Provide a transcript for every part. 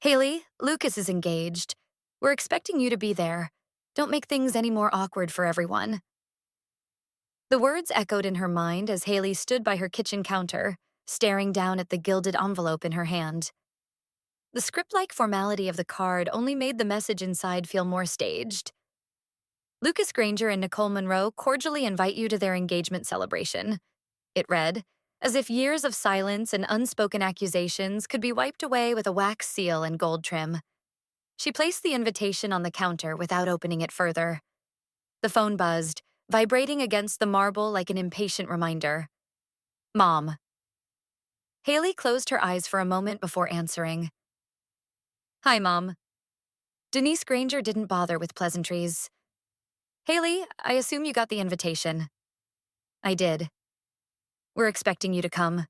Hailey, Lucas is engaged. We're expecting you to be there. Don't make things any more awkward for everyone. The words echoed in her mind as Hailey stood by her kitchen counter, staring down at the gilded envelope in her hand. The script-like formality of the card only made the message inside feel more staged. Lucas Granger and Nicole Monroe cordially invite you to their engagement celebration. It read, as if years of silence and unspoken accusations could be wiped away with a wax seal and gold trim. She placed the invitation on the counter without opening it further. The phone buzzed, vibrating against the marble like an impatient reminder. Mom. Hailey closed her eyes for a moment before answering. Hi, Mom. Denise Granger didn't bother with pleasantries. Hailey, I assume you got the invitation. I did. We're expecting you to come,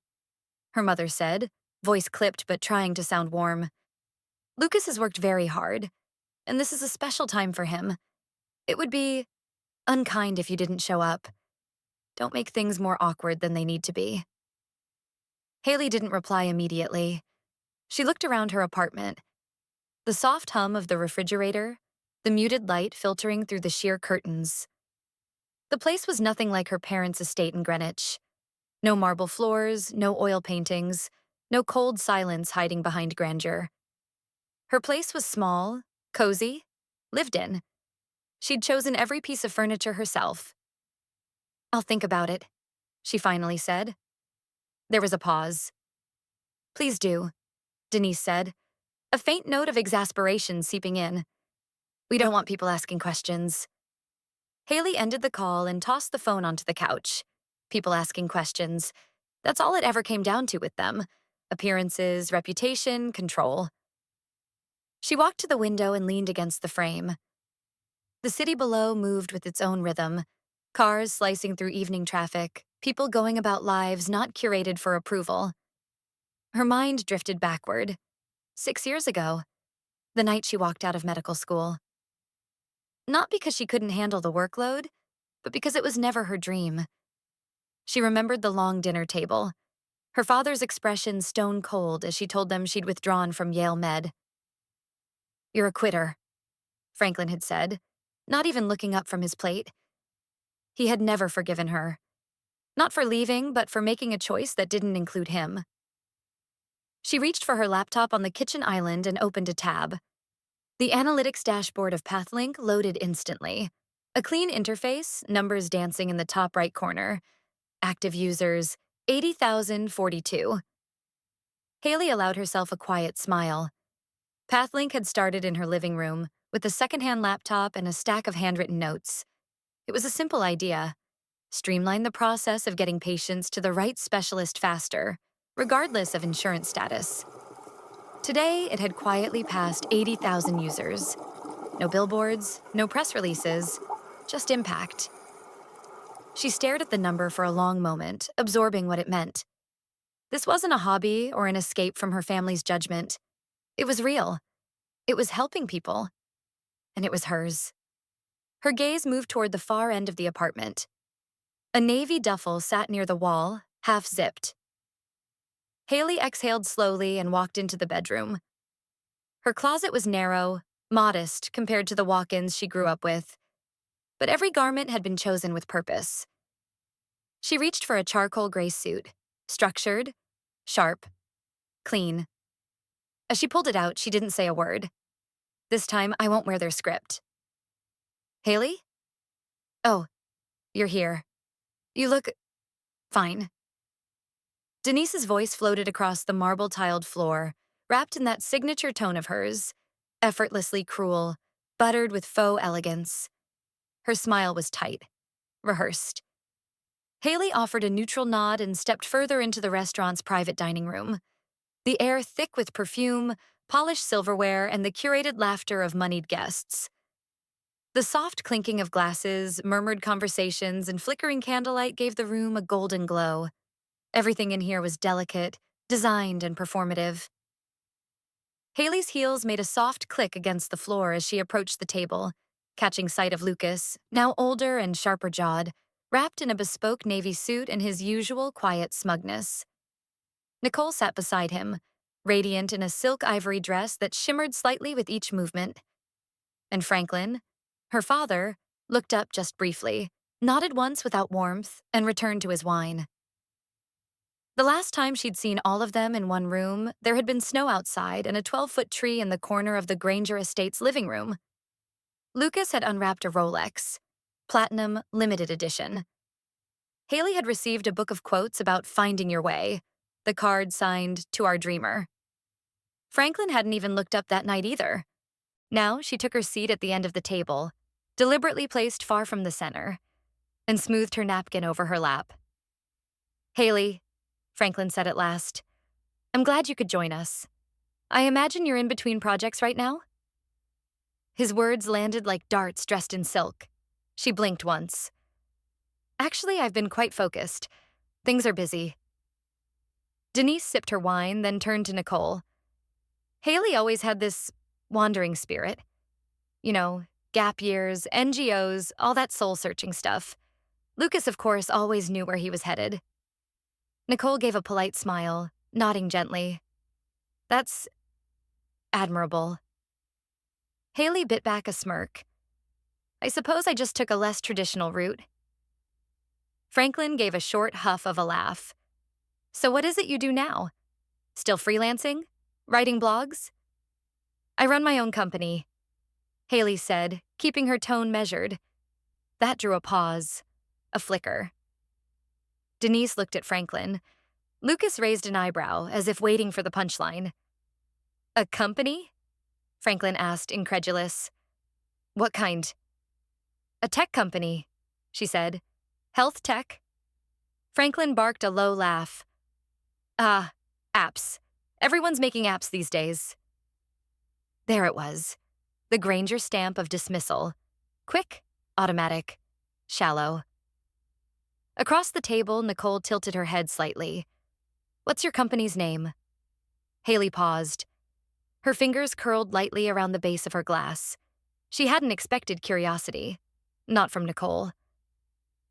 her mother said, voice clipped but trying to sound warm. Lucas has worked very hard, and this is a special time for him. It would be unkind if you didn't show up. Don't make things more awkward than they need to be. Hailey didn't reply immediately. She looked around her apartment. The soft hum of the refrigerator, the muted light filtering through the sheer curtains. The place was nothing like her parents' estate in Greenwich. No marble floors, no oil paintings, no cold silence hiding behind grandeur. Her place was small, cozy, lived in. She'd chosen every piece of furniture herself. I'll think about it, she finally said. There was a pause. Please do, Denise said, a faint note of exasperation seeping in. We don't want people asking questions. Hailey ended the call and tossed the phone onto the couch. People asking questions. That's all it ever came down to with them. Appearances, reputation, control. She walked to the window and leaned against the frame. The city below moved with its own rhythm. Cars slicing through evening traffic, people going about lives not curated for approval. Her mind drifted backward. 6 years ago, the night she walked out of medical school. Not because she couldn't handle the workload, but because it was never her dream. She remembered the long dinner table, her father's expression stone cold as she told them she'd withdrawn from Yale Med. You're a quitter, Franklin had said, not even looking up from his plate. He had never forgiven her. Not for leaving, but for making a choice that didn't include him. She reached for her laptop on the kitchen island and opened a tab. The analytics dashboard of Pathlink loaded instantly. A clean interface, numbers dancing in the top right corner. Active users, 80,042. Hailey allowed herself a quiet smile. Pathlink had started in her living room, with a secondhand laptop and a stack of handwritten notes. It was a simple idea. Streamline the process of getting patients to the right specialist faster, regardless of insurance status. Today, it had quietly passed 80,000 users. No billboards, no press releases, just impact. She stared at the number for a long moment, absorbing what it meant. This wasn't a hobby or an escape from her family's judgment. It was real. It was helping people. And it was hers. Her gaze moved toward the far end of the apartment. A navy duffel sat near the wall, half-zipped. Hailey exhaled slowly and walked into the bedroom. Her closet was narrow, modest compared to the walk-ins she grew up with. But every garment had been chosen with purpose. She reached for a charcoal gray suit, structured, sharp, clean. As she pulled it out, she didn't say a word. This time, I won't wear their script. Hailey? Oh, you're here. You look fine. Denise's voice floated across the marble-tiled floor, wrapped in that signature tone of hers, effortlessly cruel, buttered with faux elegance. Her smile was tight, rehearsed. Hailey offered a neutral nod and stepped further into the restaurant's private dining room. The air thick with perfume, polished silverware, and the curated laughter of moneyed guests. The soft clinking of glasses, murmured conversations, and flickering candlelight gave the room a golden glow. Everything in here was delicate, designed, and performative. Hailey's heels made a soft click against the floor as she approached the table, catching sight of Lucas, now older and sharper-jawed, wrapped in a bespoke navy suit and his usual quiet smugness. Nicole sat beside him, radiant in a silk ivory dress that shimmered slightly with each movement. And Franklin, her father, looked up just briefly, nodded once without warmth, and returned to his wine. The last time she'd seen all of them in one room, there had been snow outside and a 12-foot tree in the corner of the Granger Estate's living room. Lucas had unwrapped a Rolex, Platinum Limited Edition. Hailey had received a book of quotes about finding your way, the card signed "To Our Dreamer." Franklin hadn't even looked up that night either. Now she took her seat at the end of the table, deliberately placed far from the center, and smoothed her napkin over her lap. "Hailey," Franklin said at last, "I'm glad you could join us. I imagine you're in between projects right now?" His words landed like darts dressed in silk. She blinked once. "Actually, I've been quite focused. Things are busy." Denise sipped her wine, then turned to Nicole. Hailey always had this wandering spirit. You know, gap years, NGOs, all that soul-searching stuff. Lucas, of course, always knew where he was headed. Nicole gave a polite smile, nodding gently. "That's admirable." Hailey bit back a smirk. "I suppose I just took a less traditional route." Franklin gave a short huff of a laugh. "So what is it you do now? Still freelancing? Writing blogs?" "I run my own company," Hailey said, keeping her tone measured. That drew a pause, a flicker. Denise looked at Franklin. Lucas raised an eyebrow, as if waiting for the punchline. "A company?" Franklin asked, incredulous. "What kind?" "A tech company," she said. "Health tech." Franklin barked a low laugh. "Ah, apps. Everyone's making apps these days." There it was, the Granger stamp of dismissal. Quick, automatic, shallow. Across the table, Nicole tilted her head slightly. "What's your company's name?" Hailey paused. Her fingers curled lightly around the base of her glass. She hadn't expected curiosity. Not from Nicole.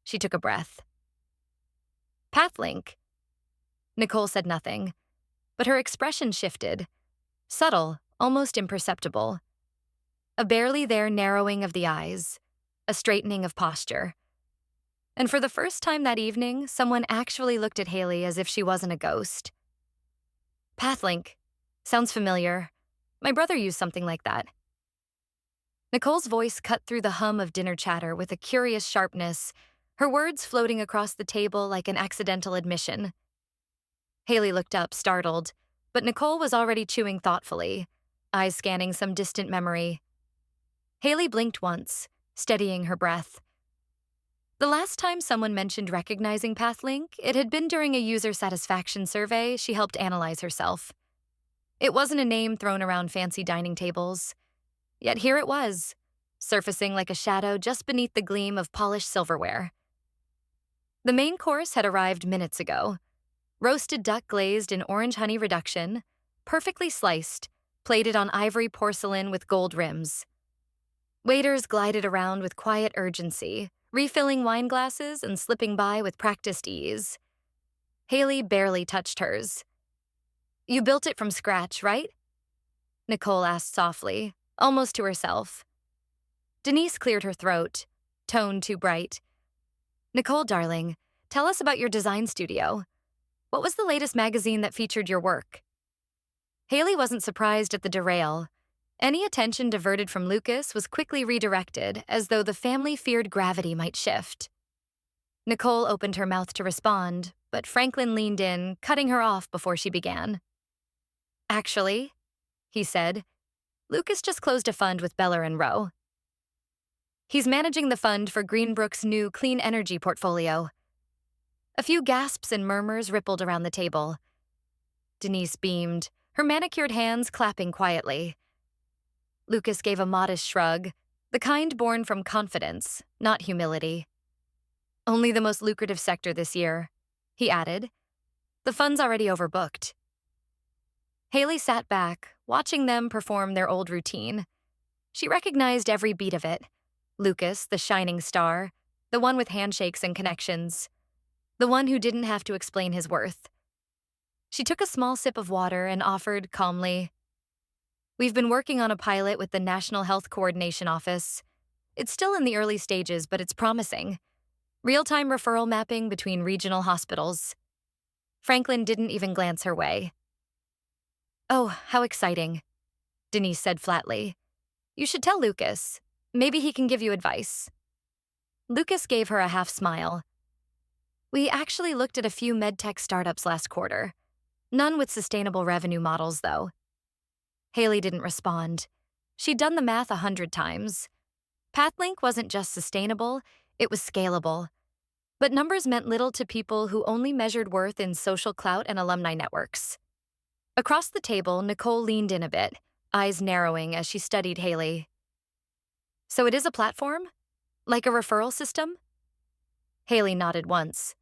She took a breath. "Pathlink." Nicole said nothing, but her expression shifted. Subtle, almost imperceptible. A barely there narrowing of the eyes, a straightening of posture. And for the first time that evening, someone actually looked at Hailey as if she wasn't a ghost. "Pathlink. Sounds familiar. My brother used something like that." Nicole's voice cut through the hum of dinner chatter with a curious sharpness, her words floating across the table like an accidental admission. Hailey looked up, startled, but Nicole was already chewing thoughtfully, eyes scanning some distant memory. Hailey blinked once, steadying her breath. The last time someone mentioned recognizing Pathlink, it had been during a user satisfaction survey she helped analyze herself. It wasn't a name thrown around fancy dining tables. Yet here it was, surfacing like a shadow just beneath the gleam of polished silverware. The main course had arrived minutes ago. Roasted duck glazed in orange honey reduction, perfectly sliced, plated on ivory porcelain with gold rims. Waiters glided around with quiet urgency, refilling wine glasses and slipping by with practiced ease. Hailey barely touched hers. "You built it from scratch, right?" Nicole asked softly, almost to herself. Denise cleared her throat, tone too bright. "Nicole, darling, tell us about your design studio. What was the latest magazine that featured your work?" Hailey wasn't surprised at the derail. Any attention diverted from Lucas was quickly redirected, as though the family feared gravity might shift. Nicole opened her mouth to respond, but Franklin leaned in, cutting her off before she began. "Actually," he said, "Lucas just closed a fund with Beller and Rowe. He's managing the fund for Greenbrook's new clean energy portfolio." A few gasps and murmurs rippled around the table. Denise beamed, her manicured hands clapping quietly. Lucas gave a modest shrug, the kind born from confidence, not humility. "Only the most lucrative sector this year," he added. "The fund's already overbooked." Hailey sat back, watching them perform their old routine. She recognized every beat of it. Lucas, the shining star, the one with handshakes and connections, the one who didn't have to explain his worth. She took a small sip of water and offered calmly, "We've been working on a pilot with the National Health Coordination Office. It's still in the early stages, but it's promising. Real-time referral mapping between regional hospitals." Franklin didn't even glance her way. "Oh, how exciting," Denise said flatly. "You should tell Lucas. Maybe he can give you advice." Lucas gave her a half smile. "We actually looked at a few medtech startups last quarter. None with sustainable revenue models, though." Hailey didn't respond. She'd done the math 100 times. Pathlink wasn't just sustainable, it was scalable. But numbers meant little to people who only measured worth in social clout and alumni networks. Across the table, Nicole leaned in a bit, eyes narrowing as she studied Hailey. "So it is a platform? Like a referral system?" Hailey nodded once.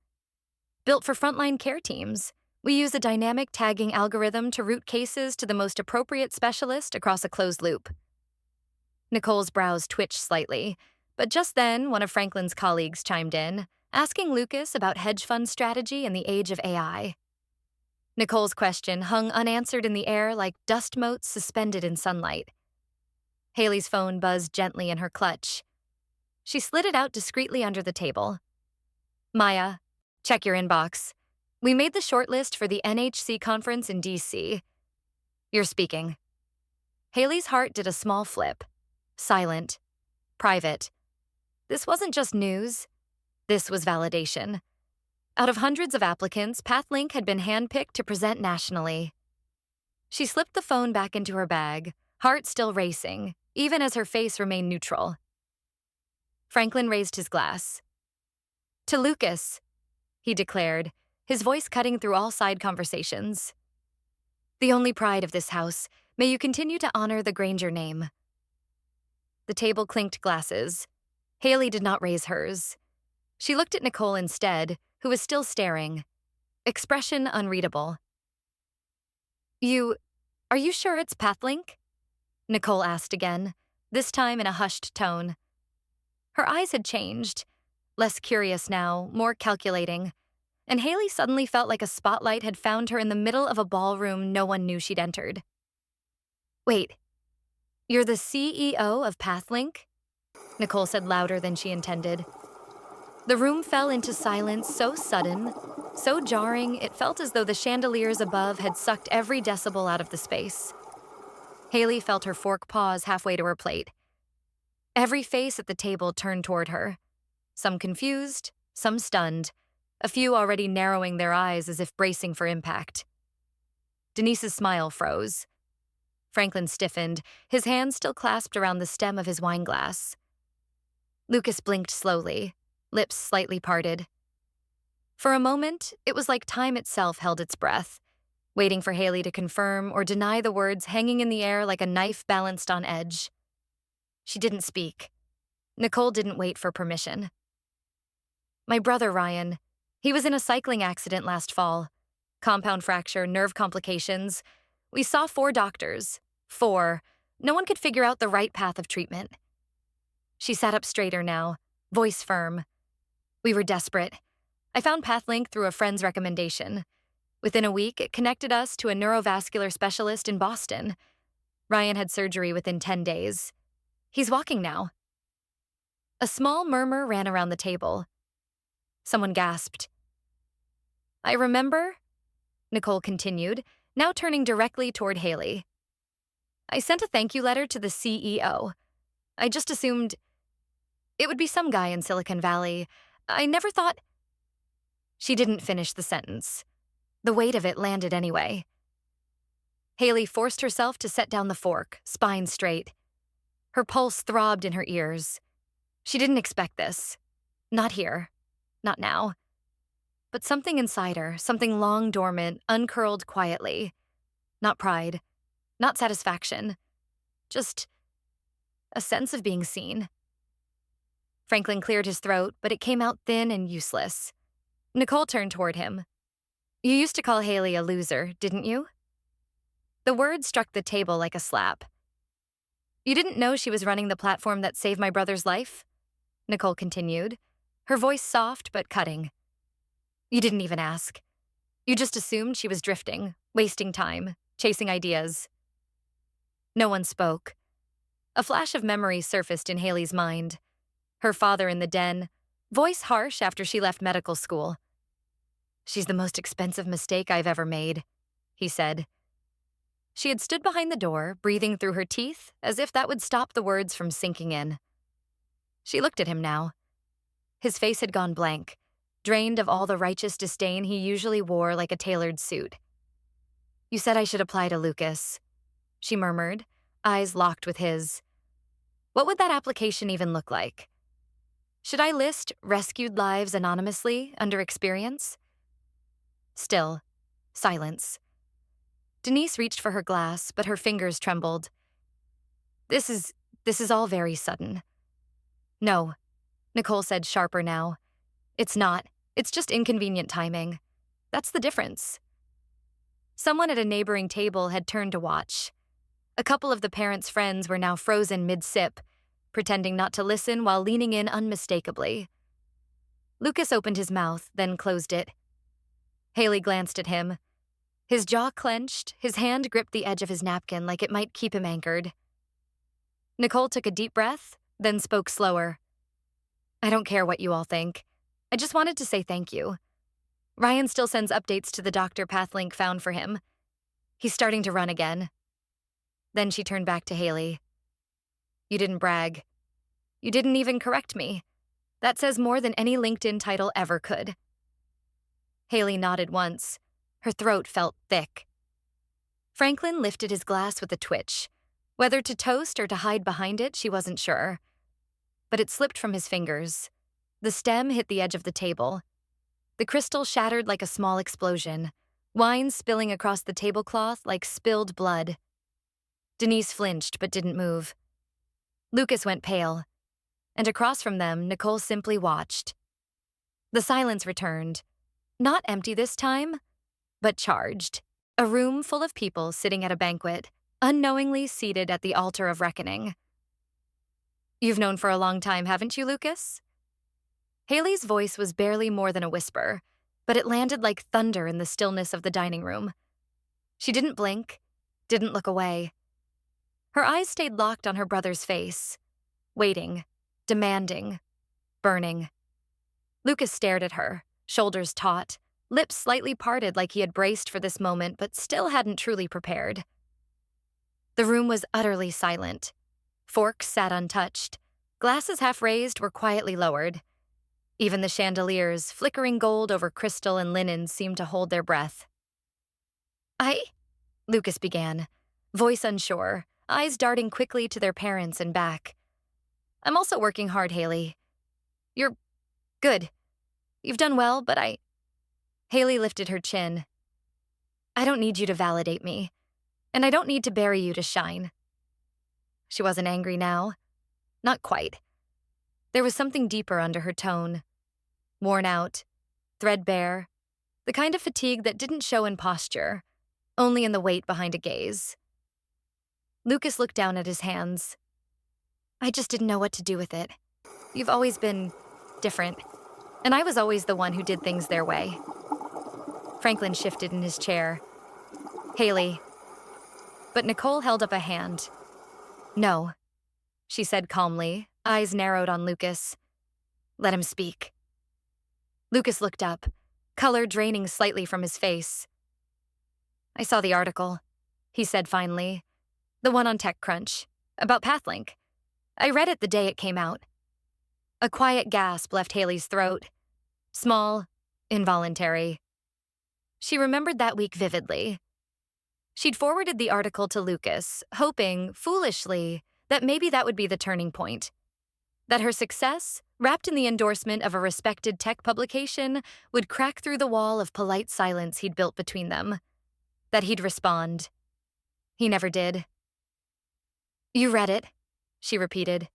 "Built for frontline care teams. We use a dynamic tagging algorithm to route cases to the most appropriate specialist across a closed loop." Nicole's brows twitched slightly, but just then one of Franklin's colleagues chimed in, asking Lucas about hedge fund strategy in the age of AI. Nicole's question hung unanswered in the air like dust motes suspended in sunlight. Hailey's phone buzzed gently in her clutch. She slid it out discreetly under the table. "Maya, check your inbox. We made the shortlist for the NHC conference in D.C. You're speaking." Hailey's heart did a small flip. Silent. Private. This wasn't just news. This was validation. Out of hundreds of applicants, Pathlink had been handpicked to present nationally. She slipped the phone back into her bag, heart still racing, even as her face remained neutral. Franklin raised his glass. "To Lucas," he declared, his voice cutting through all side conversations. "The only pride of this house, may you continue to honor the Granger name." The table clinked glasses. Hailey did not raise hers. She looked at Nicole instead, who was still staring. Expression unreadable. Are you sure it's Pathlink?" Nicole asked again, this time in a hushed tone. Her eyes had changed, less curious now, more calculating, and Hailey suddenly felt like a spotlight had found her in the middle of a ballroom no one knew she'd entered. "Wait, you're the CEO of Pathlink?" Nicole said louder than she intended. The room fell into silence so sudden, so jarring, it felt as though the chandeliers above had sucked every decibel out of the space. Hailey felt her fork pause halfway to her plate. Every face at the table turned toward her. Some confused, some stunned, a few already narrowing their eyes as if bracing for impact. Denise's smile froze. Franklin stiffened, his hand still clasped around the stem of his wineglass. Lucas blinked slowly, lips slightly parted. For a moment, it was like time itself held its breath, waiting for Hailey to confirm or deny the words hanging in the air like a knife balanced on edge. She didn't speak. Nicole didn't wait for permission. "My brother, Ryan. He was in a cycling accident last fall. Compound fracture, nerve complications. We saw 4 doctors. 4. No one could figure out the right path of treatment." She sat up straighter now, voice firm. "We were desperate. I found Pathlink through a friend's recommendation. Within a week, it connected us to a neurovascular specialist in Boston. Ryan had surgery within 10 days. He's walking now." A small murmur ran around the table. Someone gasped. "I remember," Nicole continued, now turning directly toward Hailey. "I sent a thank you letter to the CEO. I just assumed it would be some guy in Silicon Valley. I never thought—" She didn't finish the sentence. The weight of it landed anyway. Hailey forced herself to set down the fork, spine straight. Her pulse throbbed in her ears. She didn't expect this. Not here. Not now. But something inside her, something long dormant, uncurled quietly. Not pride. Not satisfaction. Just a sense of being seen. Franklin cleared his throat, but it came out thin and useless. Nicole turned toward him. "You used to call Hailey a loser, didn't you?" The word struck the table like a slap. "You didn't know she was running the platform that saved my brother's life?" Nicole continued, her voice soft but cutting. "You didn't even ask. You just assumed she was drifting, wasting time, chasing ideas. No one spoke. A flash of memory surfaced in Hailey's mind. Her father in the den, voice harsh after she left medical school. "She's the most expensive mistake I've ever made," he said. She had stood behind the door, breathing through her teeth, as if that would stop the words from sinking in. She looked at him now. His face had gone blank, drained of all the righteous disdain he usually wore like a tailored suit. "You said I should apply to Lucas," she murmured, eyes locked with his. What would that application even look like? Should I list rescued lives anonymously under experience? Still, silence. Denise reached for her glass, but her fingers trembled. This is all very sudden." "No," Nicole said, sharper now. "It's not. It's just inconvenient timing. That's the difference." Someone at a neighboring table had turned to watch. A couple of the parents' friends were now frozen mid-sip, pretending not to listen while leaning in unmistakably. Lucas opened his mouth, then closed it. Hailey glanced at him. His jaw clenched, his hand gripped the edge of his napkin like it might keep him anchored. Nicole took a deep breath, then spoke slower. "I don't care what you all think. I just wanted to say thank you. Ryan still sends updates to the doctor Pathlink found for him. He's starting to run again." Then she turned back to Hailey. "You didn't brag. You didn't even correct me. That says more than any LinkedIn title ever could." Hailey nodded once. Her throat felt thick. Franklin lifted his glass with a twitch. Whether to toast or to hide behind it, she wasn't sure. But it slipped from his fingers. The stem hit the edge of the table. The crystal shattered like a small explosion, wine spilling across the tablecloth like spilled blood. Denise flinched but didn't move. Lucas went pale, and across from them, Nicole simply watched. The silence returned. Not empty this time, but charged. A room full of people sitting at a banquet, unknowingly seated at the altar of reckoning. "You've known for a long time, haven't you, Lucas?" Hailey's voice was barely more than a whisper, but it landed like thunder in the stillness of the dining room. She didn't blink, didn't look away. Her eyes stayed locked on her brother's face, waiting, demanding, burning. Lucas stared at her, shoulders taut, lips slightly parted like he had braced for this moment but still hadn't truly prepared. The room was utterly silent. Forks sat untouched. Glasses half raised were quietly lowered. Even the chandeliers, flickering gold over crystal and linen, seemed to hold their breath. Lucas began, voice unsure, eyes darting quickly to their parents and back. "I'm also working hard, Hailey. You're good. You've done well, but Hailey lifted her chin. "I don't need you to validate me, and I don't need to bury you to shine." She wasn't angry now. Not quite. There was something deeper under her tone. Worn out, threadbare, the kind of fatigue that didn't show in posture, only in the weight behind a gaze. Lucas looked down at his hands. "I just didn't know what to do with it. You've always been different, and I was always the one who did things their way." Franklin shifted in his chair. "Hailey." But Nicole held up a hand. "No," she said calmly, eyes narrowed on Lucas. "Let him speak." Lucas looked up, color draining slightly from his face. "I saw the article," he said finally. "The one on TechCrunch, about Pathlink. I read it the day it came out." A quiet gasp left Hailey's throat. Small, involuntary. She remembered that week vividly. She'd forwarded the article to Lucas, hoping, foolishly, that maybe that would be the turning point. That her success, wrapped in the endorsement of a respected tech publication, would crack through the wall of polite silence he'd built between them. That he'd respond. He never did. "You read it," she repeated.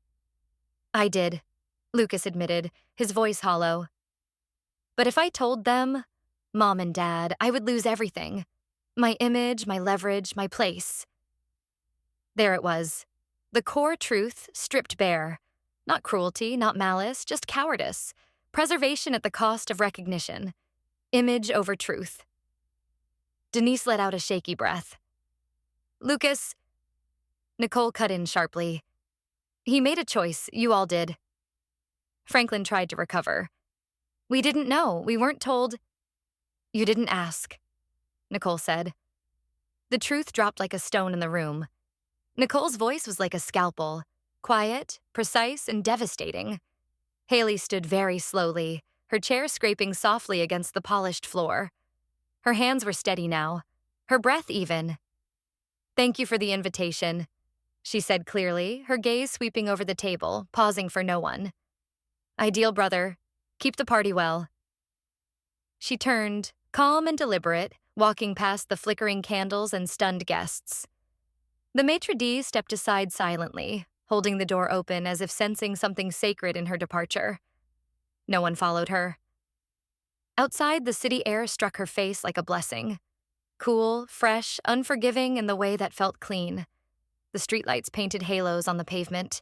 "I did," Lucas admitted, his voice hollow. "But if I told them, Mom and Dad, I would lose everything. My image, my leverage, my place." There it was. The core truth, stripped bare. Not cruelty, not malice, just cowardice. Preservation at the cost of recognition. Image over truth. Denise let out a shaky breath. Lucas, Nicole cut in sharply. He made a choice, you all did. Franklin tried to recover. We didn't know, we weren't told. You didn't ask, Nicole said. The truth dropped like a stone in the room. Nicole's voice was like a scalpel, quiet, precise, and devastating. Hailey stood very slowly, her chair scraping softly against the polished floor. Her hands were steady now, her breath even. Thank you for the invitation, she said clearly, her gaze sweeping over the table, pausing for no one. Ideal brother, keep the party well. She turned, calm and deliberate, walking past the flickering candles and stunned guests. The maitre d' stepped aside silently, holding the door open as if sensing something sacred in her departure. No one followed her. Outside, the city air struck her face like a blessing. Cool, fresh, unforgiving in the way that felt clean. The streetlights painted halos on the pavement.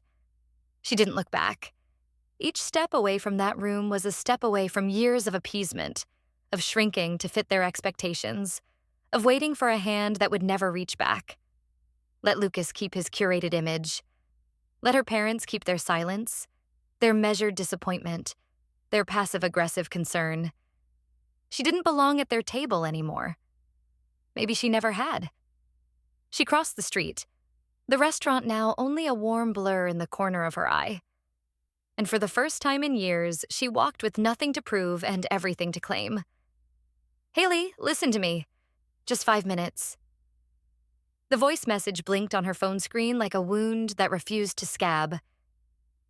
She didn't look back. Each step away from that room was a step away from years of appeasement, of shrinking to fit their expectations, of waiting for a hand that would never reach back. Let Lucas keep his curated image. Let her parents keep their silence, their measured disappointment, their passive-aggressive concern. She didn't belong at their table anymore. Maybe she never had. She crossed the street, the restaurant now only a warm blur in the corner of her eye. And for the first time in years, she walked with nothing to prove and everything to claim. Hailey, listen to me. Just 5 minutes. The voice message blinked on her phone screen like a wound that refused to scab.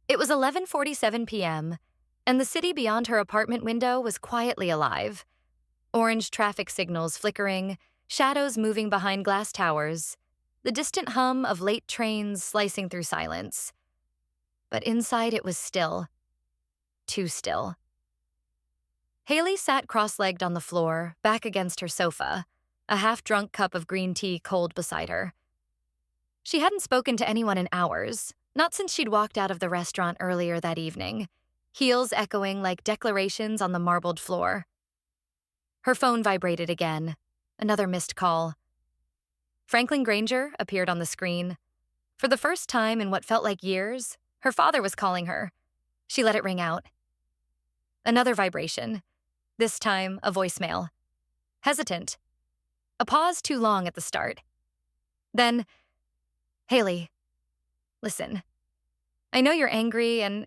It was 11:47 p.m., and the city beyond her apartment window was quietly alive. Orange traffic signals flickering, shadows moving behind glass towers, the distant hum of late trains slicing through silence. But inside it was still. Too still. Hailey sat cross-legged on the floor, back against her sofa, a half-drunk cup of green tea cold beside her. She hadn't spoken to anyone in hours, not since she'd walked out of the restaurant earlier that evening, heels echoing like declarations on the marbled floor. Her phone vibrated again, another missed call. Franklin Granger appeared on the screen. For the first time in what felt like years, her father was calling her. She let it ring out. Another vibration, this time a voicemail. Hesitant. A pause too long at the start. Then, Hailey, listen. I know you're angry and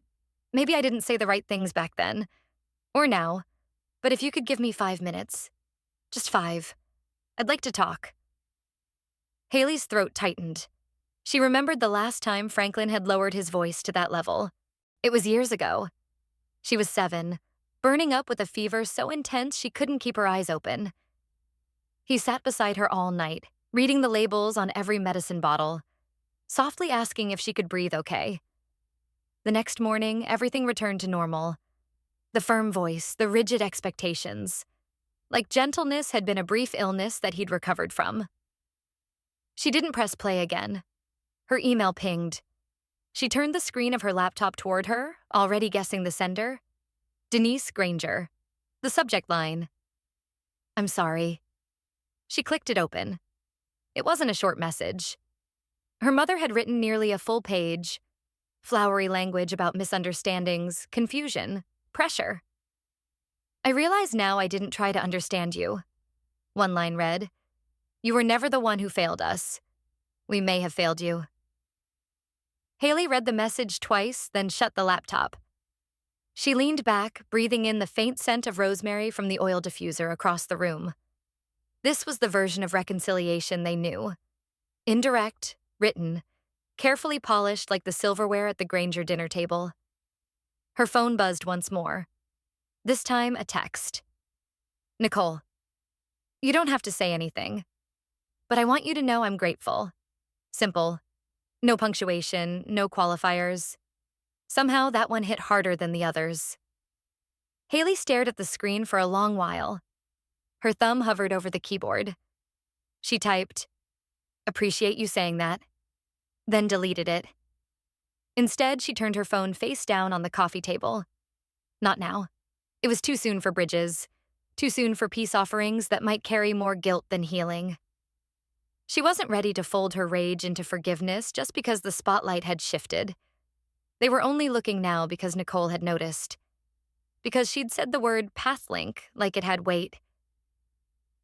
maybe I didn't say the right things back then, or now, but if you could give me 5 minutes, just 5, I'd like to talk. Hailey's throat tightened. She remembered the last time Franklin had lowered his voice to that level. It was years ago. She was 7, burning up with a fever so intense she couldn't keep her eyes open. He sat beside her all night, reading the labels on every medicine bottle, softly asking if she could breathe okay. The next morning, everything returned to normal. The firm voice, the rigid expectations. Like gentleness had been a brief illness that he'd recovered from. She didn't press play again. Her email pinged. She turned the screen of her laptop toward her, already guessing the sender. Denise Granger. The subject line. I'm sorry. She clicked it open. It wasn't a short message. Her mother had written nearly a full page. Flowery language about misunderstandings, confusion, pressure. I realize now I didn't try to understand you. One line read, You were never the one who failed us. We may have failed you. Hailey read the message twice, then shut the laptop. She leaned back, breathing in the faint scent of rosemary from the oil diffuser across the room. This was the version of reconciliation they knew. Indirect, written, carefully polished like the silverware at the Granger dinner table. Her phone buzzed once more. This time, a text. Nicole, you don't have to say anything, but I want you to know I'm grateful. Simple. No punctuation, no qualifiers. Somehow that one hit harder than the others. Hailey stared at the screen for a long while. Her thumb hovered over the keyboard. She typed, Appreciate you saying that, then deleted it. Instead, she turned her phone face down on the coffee table. Not now. It was too soon for bridges. Too soon for peace offerings that might carry more guilt than healing. She wasn't ready to fold her rage into forgiveness just because the spotlight had shifted. They were only looking now because Nicole had noticed. Because she'd said the word Pathlink like it had weight.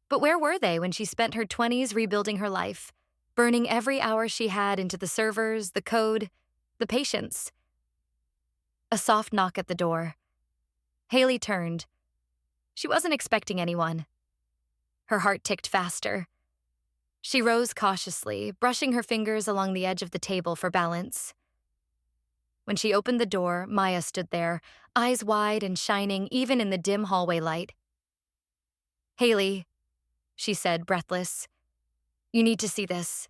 But where were they when she spent her 20s rebuilding her life, burning every hour she had into the servers, the code, the patience? A soft knock at the door. Hailey turned. She wasn't expecting anyone. Her heart ticked faster. She rose cautiously, brushing her fingers along the edge of the table for balance. When she opened the door, Maya stood there, eyes wide and shining even in the dim hallway light. "Hailey," she said, breathless. "You need to see this."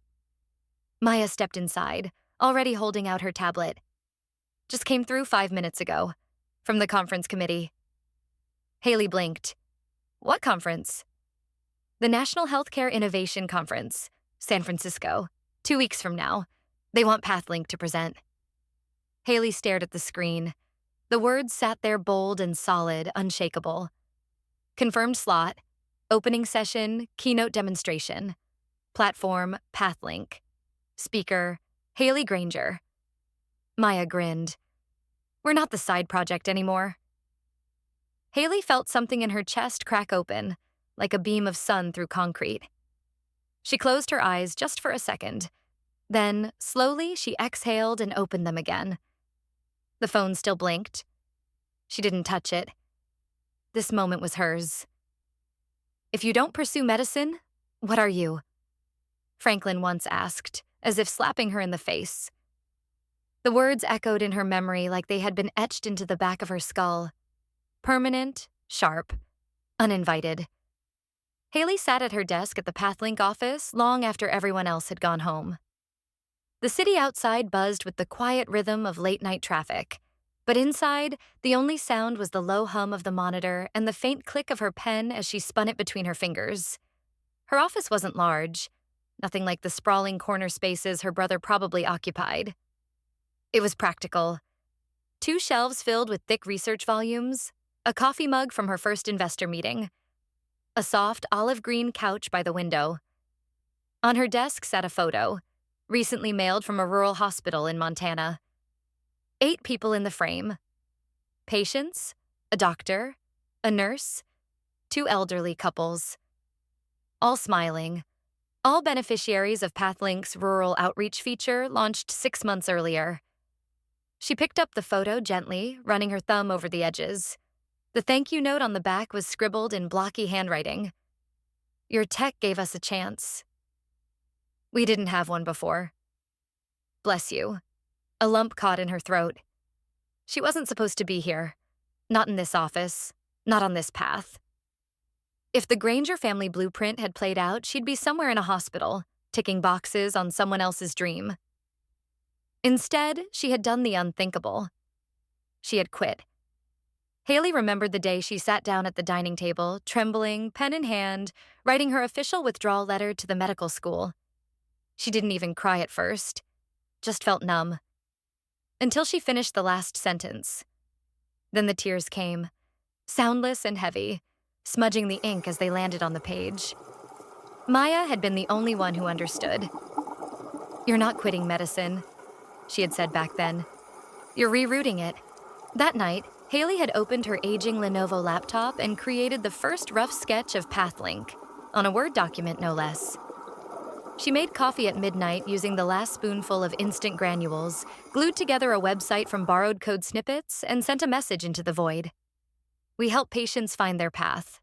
Maya stepped inside, already holding out her tablet. "Just came through 5 minutes ago, from the conference committee." Hailey blinked. "What conference?" "The National Healthcare Innovation Conference, San Francisco, 2 weeks from now. They want Pathlink to present." Hailey stared at the screen. The words sat there bold and solid, unshakable. Confirmed slot, opening session, keynote demonstration. Platform, Pathlink. Speaker, Hailey Granger. Maya grinned. "We're not the side project anymore." Hailey felt something in her chest crack open, like a beam of sun through concrete. She closed her eyes just for a second. Then, slowly, she exhaled and opened them again. The phone still blinked. She didn't touch it. This moment was hers. "If you don't pursue medicine, what are you?" Franklin once asked, as if slapping her in the face. The words echoed in her memory like they had been etched into the back of her skull. Permanent, sharp, uninvited. Hailey sat at her desk at the Pathlink office long after everyone else had gone home. The city outside buzzed with the quiet rhythm of late-night traffic, but inside, the only sound was the low hum of the monitor and the faint click of her pen as she spun it between her fingers. Her office wasn't large, nothing like the sprawling corner spaces her brother probably occupied. It was practical. 2 shelves filled with thick research volumes, a coffee mug from her first investor meeting, a soft olive green couch by the window. On her desk sat a photo, recently mailed from a rural hospital in Montana. 8 people in the frame. Patients, a doctor, a nurse, 2 elderly couples. All smiling. All beneficiaries of Pathlink's rural outreach feature launched 6 months earlier. She picked up the photo gently, running her thumb over the edges. The thank you note on the back was scribbled in blocky handwriting. "Your tech gave us a chance. We didn't have one before." "Bless you." A lump caught in her throat. She wasn't supposed to be here. Not in this office. Not on this path. If the Granger family blueprint had played out, she'd be somewhere in a hospital, ticking boxes on someone else's dream. Instead, she had done the unthinkable. She had quit. Hailey remembered the day she sat down at the dining table, trembling, pen in hand, writing her official withdrawal letter to the medical school. She didn't even cry at first, just felt numb. Until she finished the last sentence. Then the tears came, soundless and heavy, smudging the ink as they landed on the page. Maya had been the only one who understood. "You're not quitting medicine," she had said back then. "You're rerouting it." That night, Hailey had opened her aging Lenovo laptop and created the first rough sketch of Pathlink, on a Word document no less. She made coffee at midnight using the last spoonful of instant granules, glued together a website from borrowed code snippets, and sent a message into the void. "We help patients find their path."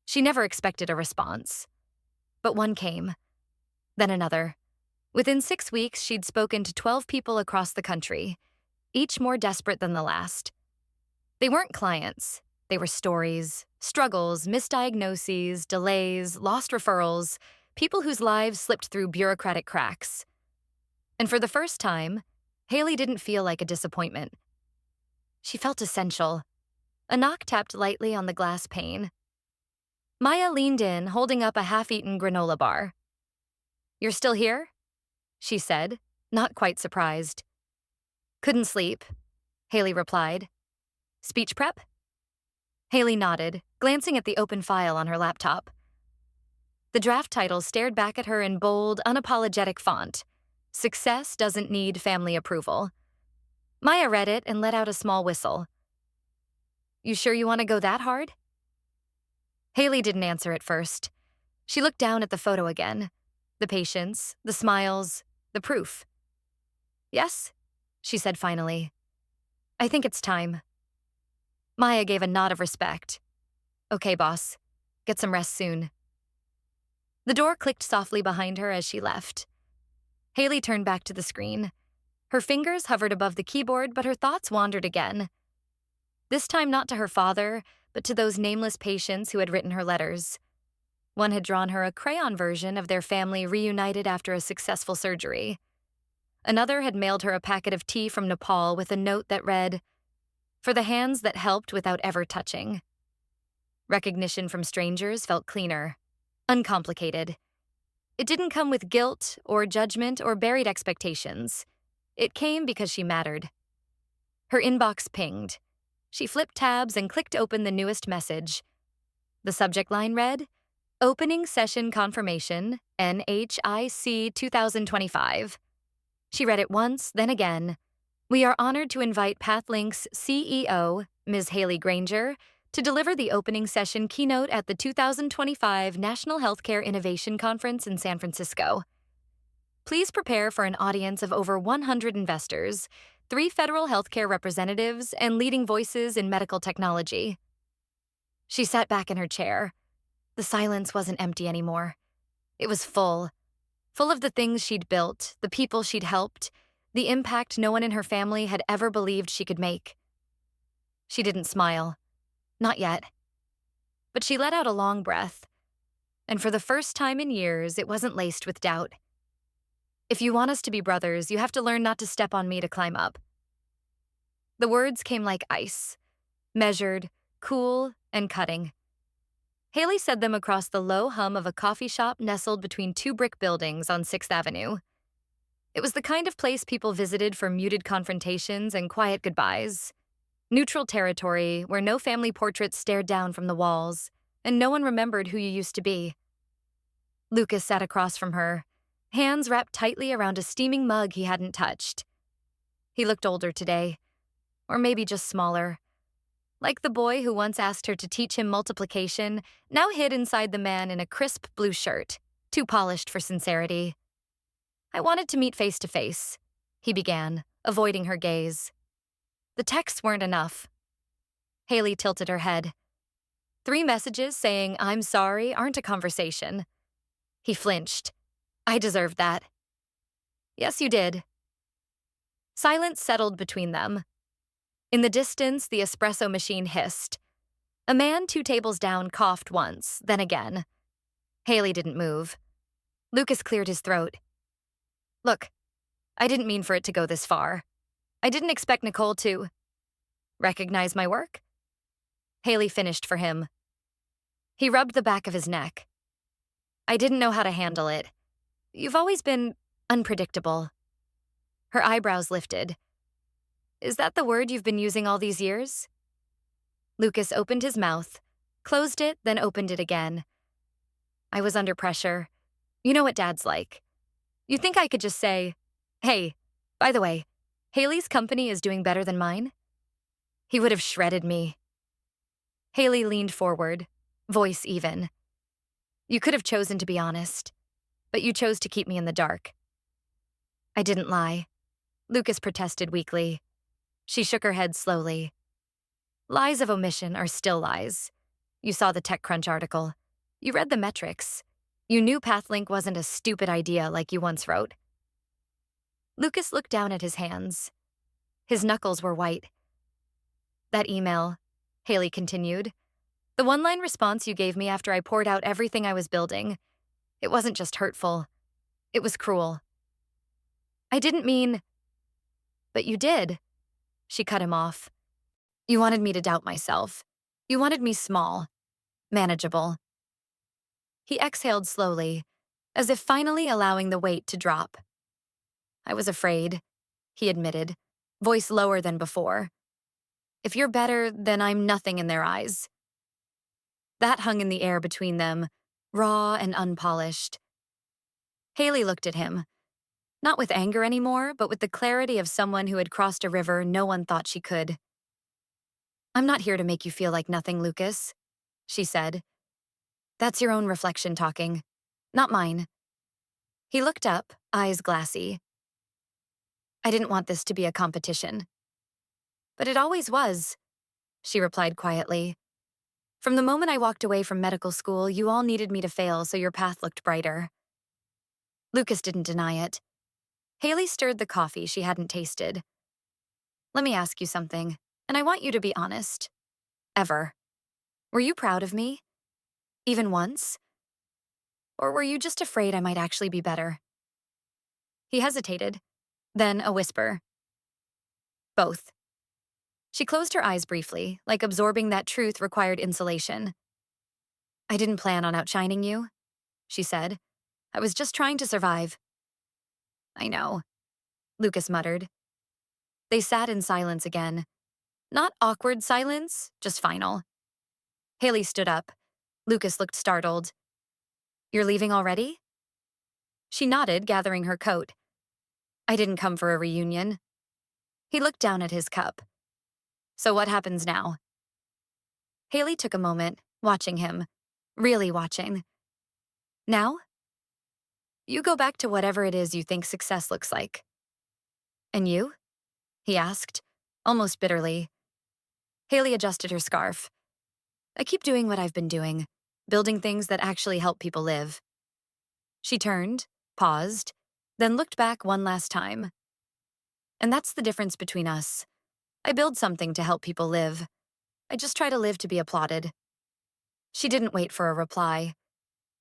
She never expected a response. But one came. Then another. Within 6 weeks, she'd spoken to 12 people across the country, each more desperate than the last. They weren't clients. They were stories, struggles, misdiagnoses, delays, lost referrals, people whose lives slipped through bureaucratic cracks. And for the first time, Hailey didn't feel like a disappointment. She felt essential. A knock tapped lightly on the glass pane. Maya leaned in, holding up a half-eaten granola bar. "You're still here?" she said, not quite surprised. "Couldn't sleep," Hailey replied. "Speech prep?" Hailey nodded, glancing at the open file on her laptop. The draft title stared back at her in bold, unapologetic font. Success doesn't need family approval. Maya read it and let out a small whistle. You sure you want to go that hard? Hailey didn't answer at first. She looked down at the photo again. The patience, the smiles, the proof. Yes, she said finally. I think it's time. Maya gave a nod of respect. Okay, boss. Get some rest soon. The door clicked softly behind her as she left. Hailey turned back to the screen. Her fingers hovered above the keyboard, but her thoughts wandered again. This time not to her father, but to those nameless patients who had written her letters. One had drawn her a crayon version of their family reunited after a successful surgery. Another had mailed her a packet of tea from Nepal with a note that read, "For the hands that helped without ever touching." Recognition from strangers felt cleaner, uncomplicated. It didn't come with guilt or judgment or buried expectations. It came because she mattered. Her inbox pinged. She flipped tabs and clicked open the newest message. The subject line read, "Opening Session Confirmation, NHIC 2025. She read it once, then again. We are honored to invite Pathlink's CEO, Ms. Hailey Granger, to deliver the opening session keynote at the 2025 National Healthcare Innovation Conference in San Francisco. Please prepare for an audience of over 100 investors, 3 federal healthcare representatives, and leading voices in medical technology." She sat back in her chair. The silence wasn't empty anymore. It was full of the things she'd built, the people she'd helped, the impact no one in her family had ever believed she could make. She didn't smile. Not yet. But she let out a long breath. And for the first time in years, it wasn't laced with doubt. "If you want us to be brothers, you have to learn not to step on me to climb up." The words came like ice, measured, cool, and cutting. Hailey said them across the low hum of a coffee shop nestled between 2 brick buildings on 6th Avenue. It was the kind of place people visited for muted confrontations and quiet goodbyes. Neutral territory where no family portraits stared down from the walls, and no one remembered who you used to be. Lucas sat across from her, hands wrapped tightly around a steaming mug he hadn't touched. He looked older today, or maybe just smaller. Like the boy who once asked her to teach him multiplication, now hid inside the man in a crisp blue shirt, too polished for sincerity. "I wanted to meet face to face," he began, avoiding her gaze. The texts weren't enough. Hailey tilted her head. 3 messages saying, "I'm sorry," aren't a conversation. He flinched. "I deserved that." "Yes, you did." Silence settled between them. In the distance, the espresso machine hissed. A man 2 tables down coughed once, then again. Hailey didn't move. Lucas cleared his throat. "Look, I didn't mean for it to go this far. I didn't expect Nicole to recognize my work." Hailey finished for him. He rubbed the back of his neck. "I didn't know how to handle it. You've always been unpredictable." Her eyebrows lifted. "Is that the word you've been using all these years?" Lucas opened his mouth, closed it, then opened it again. "I was under pressure. You know what Dad's like. You think I could just say, 'Hey, by the way, Hailey's company is doing better than mine?' He would have shredded me." Hailey leaned forward, voice even. "You could have chosen to be honest, but you chose to keep me in the dark." "I didn't lie," Lucas protested weakly. She shook her head slowly. "Lies of omission are still lies. You saw the TechCrunch article. You read the metrics. You knew Pathlink wasn't a stupid idea like you once wrote." Lucas looked down at his hands. His knuckles were white. "That email," Hailey continued, "the one-line response you gave me after I poured out everything I was building, it wasn't just hurtful. It was cruel." "I didn't mean—" "But you did." She cut him off. "You wanted me to doubt myself. You wanted me small, manageable." He exhaled slowly, as if finally allowing the weight to drop. "I was afraid," he admitted, voice lower than before. "If you're better, then I'm nothing in their eyes. That hung in the air between them, raw and unpolished. Hailey looked at him, not with anger anymore, but with the clarity of someone who had crossed a river no one thought she could. "I'm not here to make you feel like nothing, Lucas," she said. "That's your own reflection talking, not mine." He looked up, eyes glassy. "I didn't want this to be a competition." "But it always was," she replied quietly. "From the moment I walked away from medical school, you all needed me to fail so your path looked brighter." Lucas didn't deny it. Hailey stirred the coffee she hadn't tasted. "Let me ask you something, and I want you to be honest. Ever. Were you proud of me? Even once? Or were you just afraid I might actually be better?" He hesitated, then a whisper. "Both." She closed her eyes briefly, like absorbing that truth required insulation. "I didn't plan on outshining you," she said. "I was just trying to survive." "I know," Lucas muttered. They sat in silence again. Not awkward silence, just final. Hailey stood up. Lucas looked startled. "You're leaving already?" She nodded, gathering her coat. "I didn't come for a reunion." He looked down at his cup. "So what happens now?" Hailey took a moment, watching him. Really watching. "Now? You go back to whatever it is you think success looks like." "And you?" he asked, almost bitterly. Hailey adjusted her scarf. "I keep doing what I've been doing, building things that actually help people live." She turned, paused, then looked back one last time. "And that's the difference between us. I build something to help people live. I just try to live to be applauded." She didn't wait for a reply.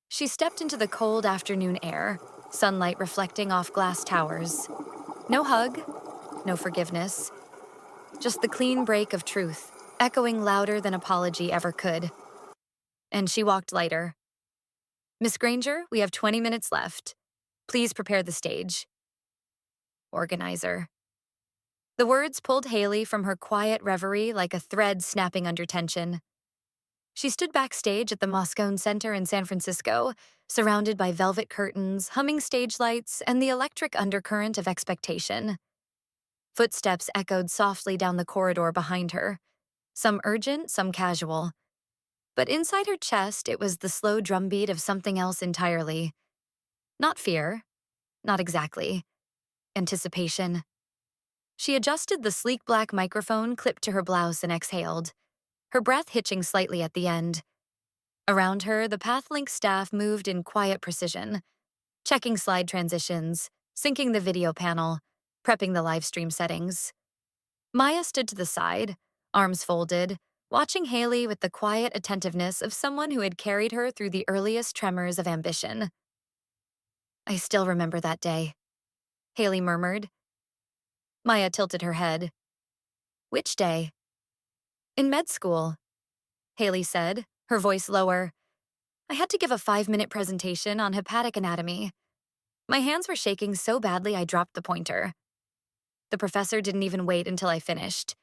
She stepped into the cold afternoon air, sunlight reflecting off glass towers. No hug, no forgiveness. Just the clean break of truth, echoing louder than apology ever could. And she walked lighter. "Miss Granger, we have 20 minutes left. Please prepare the stage." Organizer. The words pulled Hailey from her quiet reverie like a thread snapping under tension. She stood backstage at the Moscone Center in San Francisco, surrounded by velvet curtains, humming stage lights, and the electric undercurrent of expectation. Footsteps echoed softly down the corridor behind her, some urgent, some casual. But inside her chest, it was the slow drumbeat of something else entirely. Not fear, not exactly. Anticipation. She adjusted the sleek black microphone clipped to her blouse and exhaled, her breath hitching slightly at the end. Around her, the Pathlink staff moved in quiet precision, checking slide transitions, syncing the video panel, prepping the live stream settings. Maya stood to the side, arms folded, watching Hailey with the quiet attentiveness of someone who had carried her through the earliest tremors of ambition. "I still remember that day," Hailey murmured. Maya tilted her head. "Which day?" "In med school," Hailey said, her voice lower. "I had to give a 5-minute presentation on hepatic anatomy. My hands were shaking so badly I dropped the pointer. The professor didn't even wait until I finished.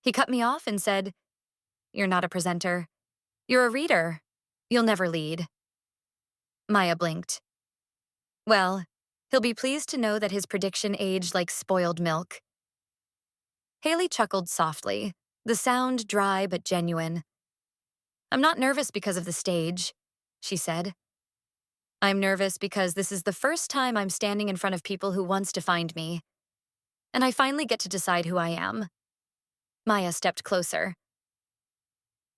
He cut me off and said, 'You're not a presenter. You're a reader. You'll never lead.'" Maya blinked. "Well, he'll be pleased to know that his prediction aged like spoiled milk." Hailey chuckled softly, the sound dry but genuine. "I'm not nervous because of the stage," she said. "I'm nervous because this is the first time I'm standing in front of people who once defined me. And I finally get to decide who I am." Maya stepped closer.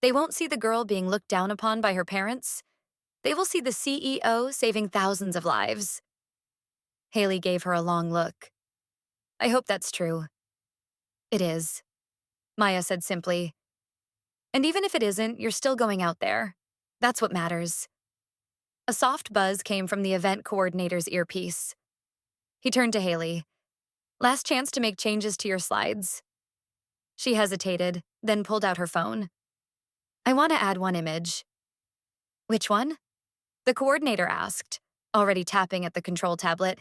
"They won't see the girl being looked down upon by her parents. They will see the CEO saving thousands of lives." Hailey gave her a long look. "I hope that's true." "It is," Maya said simply. "And even if it isn't, you're still going out there. That's what matters." A soft buzz came from the event coordinator's earpiece. He turned to Hailey. "Last chance to make changes to your slides." She hesitated, then pulled out her phone. "I want to add one image." "Which one?" the coordinator asked, already tapping at the control tablet.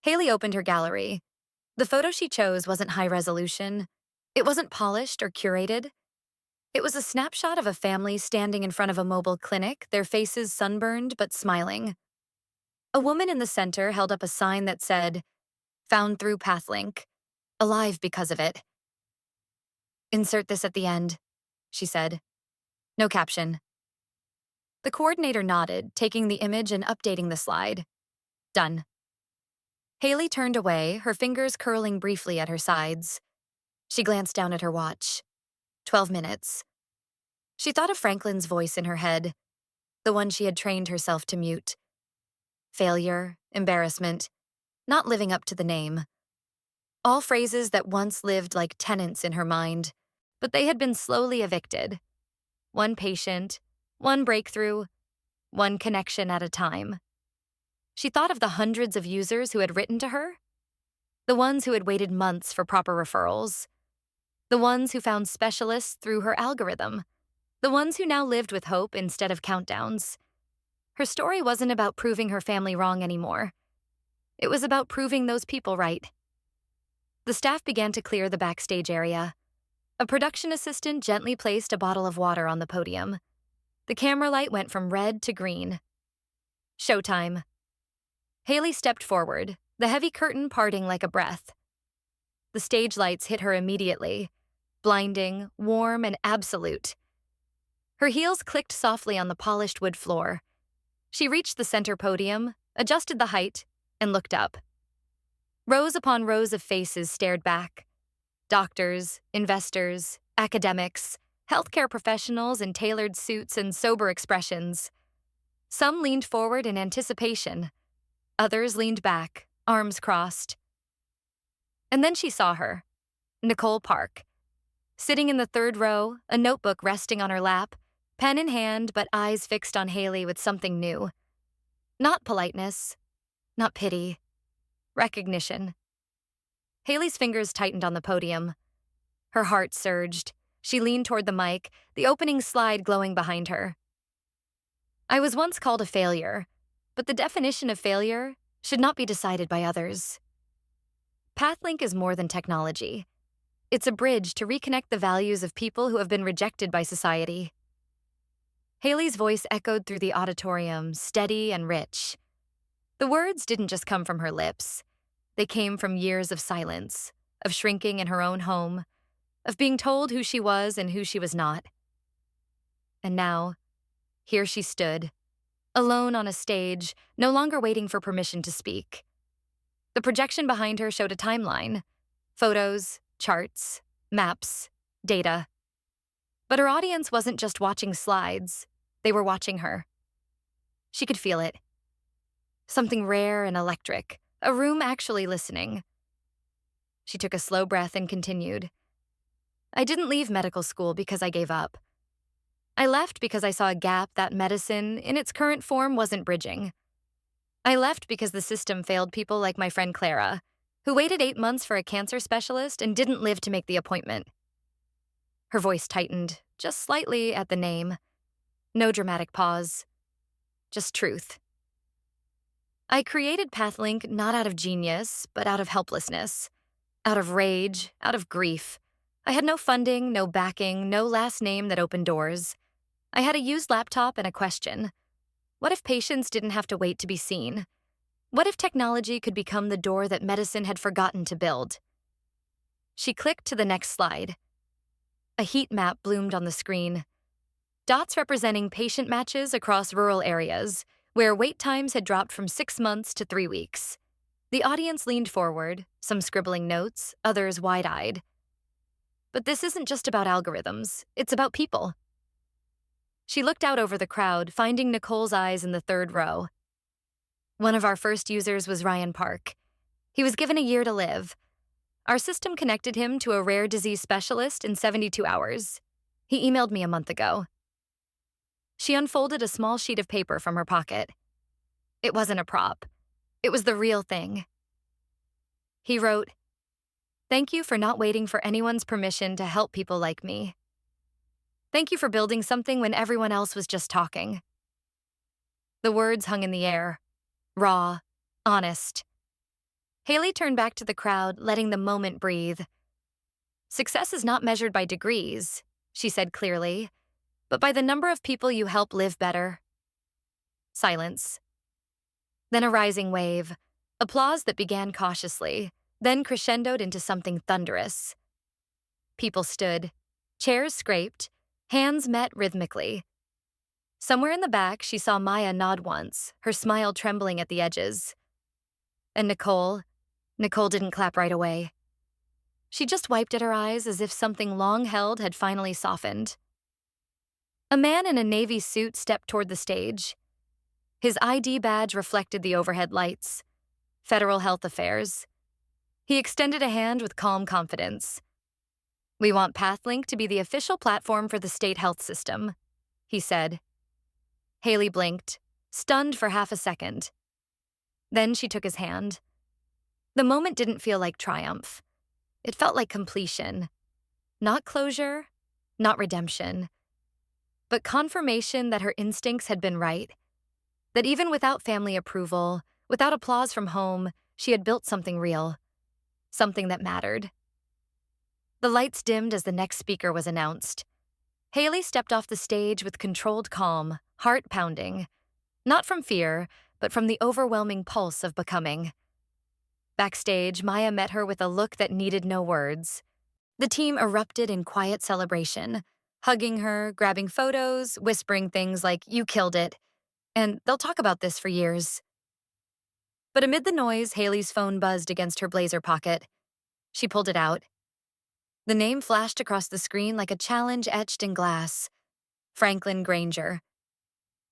Hailey opened her gallery. The photo she chose wasn't high resolution. It wasn't polished or curated. It was a snapshot of a family standing in front of a mobile clinic, their faces sunburned but smiling. A woman in the center held up a sign that said, "Found through Pathlink. Alive because of it." "Insert this at the end," she said. No caption. The coordinator nodded, taking the image and updating the slide. Done. Hailey turned away, her fingers curling briefly at her sides. She glanced down at her watch. 12 minutes. She thought of Franklin's voice in her head, the one she had trained herself to mute. Failure, embarrassment, not living up to the name. All phrases that once lived like tenants in her mind, but they had been slowly evicted. One patient, one breakthrough, one connection at a time. She thought of the hundreds of users who had written to her, the ones who had waited months for proper referrals, the ones who found specialists through her algorithm, the ones who now lived with hope instead of countdowns. Her story wasn't about proving her family wrong anymore. It was about proving those people right. The staff began to clear the backstage area. A production assistant gently placed a bottle of water on the podium. The camera light went from red to green. Showtime. Hailey stepped forward, the heavy curtain parting like a breath. The stage lights hit her immediately, blinding, warm, and absolute. Her heels clicked softly on the polished wood floor. She reached the center podium, adjusted the height, and looked up. Rows upon rows of faces stared back. Doctors, investors, academics, healthcare professionals in tailored suits and sober expressions. Some leaned forward in anticipation. Others leaned back, arms crossed. And then she saw her, Nicole Park, sitting in the third row, a notebook resting on her lap, pen in hand but eyes fixed on Hailey with something new. Not politeness, not pity, recognition. Hailey's fingers tightened on the podium. Her heart surged. She leaned toward the mic, the opening slide glowing behind her. "I was once called a failure, but the definition of failure should not be decided by others. Pathlink is more than technology. It's a bridge to reconnect the values of people who have been rejected by society." Hailey's voice echoed through the auditorium, steady and rich. The words didn't just come from her lips. They came from years of silence, of shrinking in her own home, of being told who she was and who she was not. And now, here she stood, alone on a stage, no longer waiting for permission to speak. The projection behind her showed a timeline: photos, charts, maps, data. But her audience wasn't just watching slides, they were watching her. She could feel it. Something rare and electric, a room actually listening. She took a slow breath and continued. "I didn't leave medical school because I gave up. I left because I saw a gap that medicine, in its current form, wasn't bridging. I left because the system failed people like my friend Clara, who waited 8 months for a cancer specialist and didn't live to make the appointment." Her voice tightened, just slightly at the name. No dramatic pause. Just truth. "I created Pathlink not out of genius, but out of helplessness. Out of rage, out of grief. I had no funding, no backing, no last name that opened doors. I had a used laptop and a question. What if patients didn't have to wait to be seen? What if technology could become the door that medicine had forgotten to build?" She clicked to the next slide. A heat map bloomed on the screen. Dots representing patient matches across rural areas, where wait times had dropped from 6 months to 3 weeks. The audience leaned forward, some scribbling notes, others wide-eyed. But this isn't just about algorithms, it's about people. She looked out over the crowd, finding Nicole's eyes in the third row. "One of our first users was Ryan Park. He was given a year to live. Our system connected him to a rare disease specialist in 72 hours. He emailed me a month ago." She unfolded a small sheet of paper from her pocket. It wasn't a prop. It was the real thing. He wrote, "Thank you for not waiting for anyone's permission to help people like me. Thank you for building something when everyone else was just talking." The words hung in the air, raw, honest. Hailey turned back to the crowd, letting the moment breathe. Success is not measured by degrees. she said clearly, but by the number of people you help live better. Silence. Then a rising wave, applause that began cautiously, then crescendoed into something thunderous. People stood, chairs scraped, hands met rhythmically. Somewhere in the back, she saw Maya nod once, her smile trembling at the edges. And Nicole didn't clap right away. She just wiped at her eyes as if something long held had finally softened. A man in a navy suit stepped toward the stage. His ID badge reflected the overhead lights. Federal Health Affairs. He extended a hand with calm confidence. "We want Pathlink to be the official platform for the state health system," he said. Hailey blinked, stunned for half a second. Then she took his hand. The moment didn't feel like triumph. It felt like completion. Not closure, not redemption, but confirmation that her instincts had been right. That even without family approval, without applause from home, she had built something real. Something that mattered. The lights dimmed as the next speaker was announced. Hailey stepped off the stage with controlled calm, heart pounding. Not from fear, but from the overwhelming pulse of becoming. Backstage, Maya met her with a look that needed no words. The team erupted in quiet celebration, hugging her, grabbing photos, whispering things like, "You killed it," and "They'll talk about this for years." But amid the noise, Hailey's phone buzzed against her blazer pocket. She pulled it out. The name flashed across the screen like a challenge etched in glass. Franklin Granger.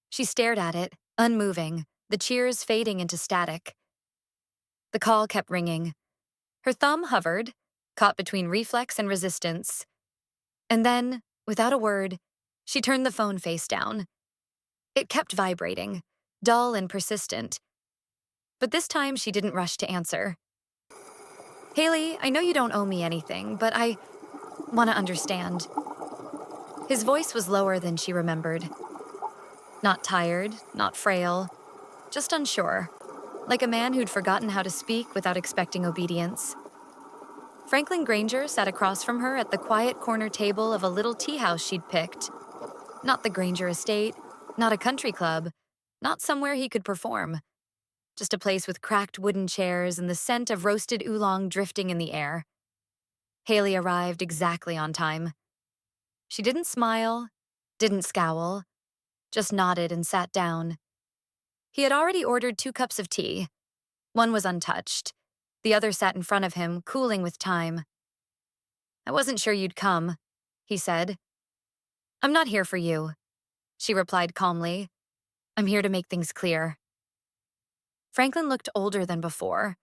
She stared at it, unmoving, the cheers fading into static. The call kept ringing. Her thumb hovered, caught between reflex and resistance. And then, without a word, she turned the phone face down. It kept vibrating, dull and persistent. But this time she didn't rush to answer. "Hailey, I know you don't owe me anything, but I want to understand." His voice was lower than she remembered. Not tired, not frail, just unsure, like a man who'd forgotten how to speak without expecting obedience. Franklin Granger sat across from her at the quiet corner table of a little tea house she'd picked. Not the Granger estate, not a country club, not somewhere he could perform. Just a place with cracked wooden chairs and the scent of roasted oolong drifting in the air. Hailey arrived exactly on time. She didn't smile, didn't scowl, just nodded and sat down. He had already ordered 2 cups of tea. One was untouched. The other sat in front of him, cooling with time. "I wasn't sure you'd come," he said. "I'm not here for you," she replied calmly. "I'm here to make things clear." Franklin looked older than before.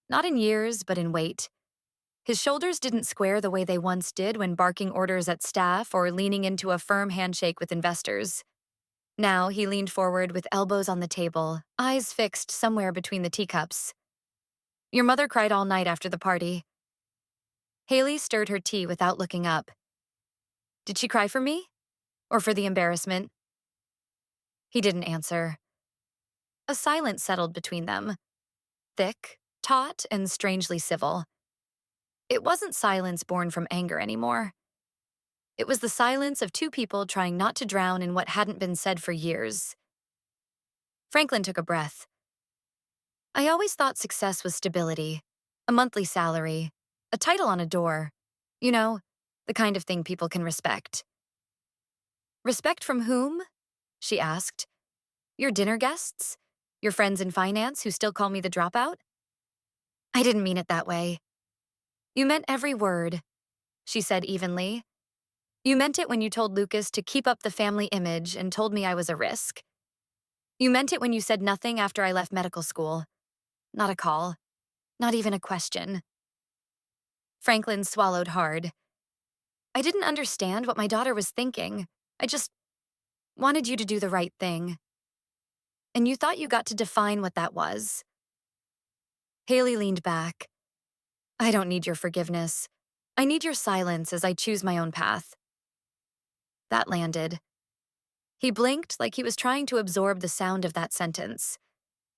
Not in years, but in weight. His shoulders didn't square the way they once did when barking orders at staff or leaning into a firm handshake with investors. Now he leaned forward with elbows on the table, eyes fixed somewhere between the teacups. "Your mother cried all night after the party." Hailey stirred her tea without looking up. "Did she cry for me? Or for the embarrassment?" He didn't answer. A silence settled between them. Thick, taut, and strangely civil. It wasn't silence born from anger anymore. It was the silence of 2 people trying not to drown in what hadn't been said for years. Franklin took a breath. "I always thought success was stability, a monthly salary, a title on a door. You know, the kind of thing people can respect." "Respect from whom?" she asked. "Your dinner guests? Your friends in finance who still call me the dropout?" "I didn't mean it that way." "You meant every word," she said evenly. "You meant it when you told Lucas to keep up the family image and told me I was a risk. You meant it when you said nothing after I left medical school. Not a call. Not even a question." Franklin swallowed hard. "I didn't understand what my daughter was thinking. I just wanted you to do the right thing. And you thought you got to define what that was." Hailey leaned back. "I don't need your forgiveness. I need your silence as I choose my own path." That landed. He blinked like he was trying to absorb the sound of that sentence,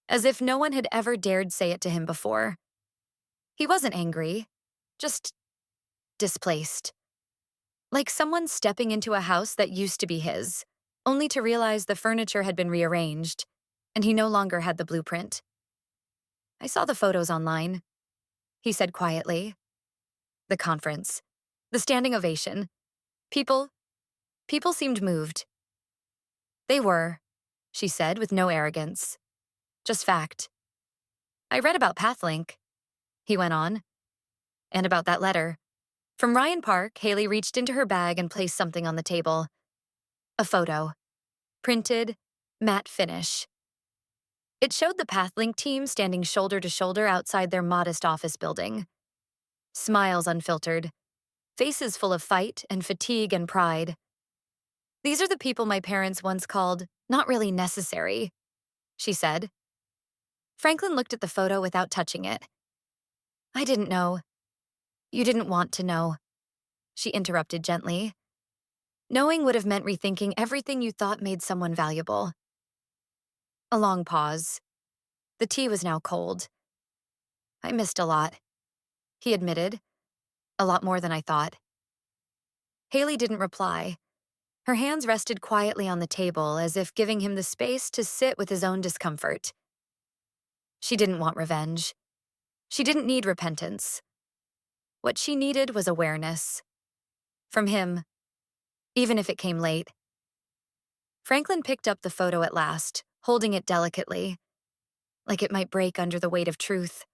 as if no one had ever dared say it to him before. He wasn't angry, just displaced. Like someone stepping into a house that used to be his, only to realize the furniture had been rearranged, and he no longer had the blueprint. I saw the photos online, he said quietly. The conference. The standing ovation. People seemed moved. They were, she said with no arrogance. Just fact. I read about Pathlink, he went on, and about that letter. From Ryan Park, Hailey reached into her bag and placed something on the table. A photo. Printed, matte finish. It showed the Pathlink team standing shoulder to shoulder outside their modest office building. Smiles unfiltered. Faces full of fight and fatigue and pride. These are the people my parents once called not really necessary, she said. Franklin looked at the photo without touching it. I didn't know. You didn't want to know, she interrupted gently. Knowing would have meant rethinking everything you thought made someone valuable. A long pause. The tea was now cold. I missed a lot, he admitted. A lot more than I thought. Hailey didn't reply. Her hands rested quietly on the table as if giving him the space to sit with his own discomfort. She didn't want revenge. She didn't need repentance. What she needed was awareness. From him, even if it came late. Franklin picked up the photo at last, holding it delicately, like it might break under the weight of truth.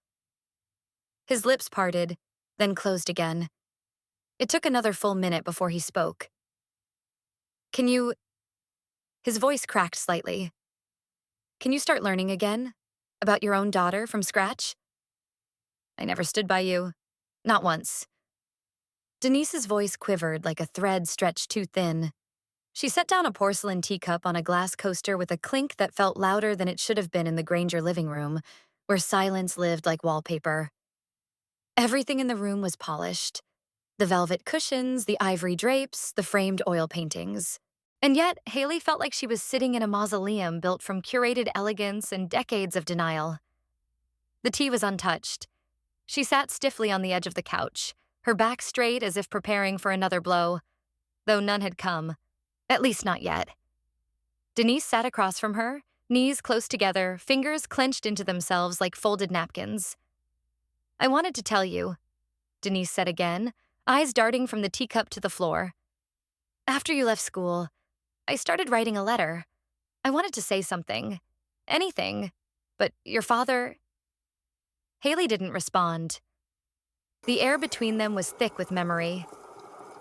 His lips parted, then closed again. It took another full minute before he spoke. Can you... His voice cracked slightly. Can you start learning again? About your own daughter from scratch? I never stood by you. Not once. Denise's voice quivered like a thread stretched too thin. She set down a porcelain teacup on a glass coaster with a clink that felt louder than it should have been in the Granger living room, where silence lived like wallpaper. Everything in the room was polished. The velvet cushions, the ivory drapes, the framed oil paintings. And yet, Hailey felt like she was sitting in a mausoleum built from curated elegance and decades of denial. The tea was untouched. She sat stiffly on the edge of the couch, her back straight as if preparing for another blow, though none had come, at least not yet. Denise sat across from her, knees close together, fingers clenched into themselves like folded napkins. I wanted to tell you, Denise said again, eyes darting from the teacup to the floor. After you left school, I started writing a letter. I wanted to say something. Anything. But your father... Hailey didn't respond. The air between them was thick with memory.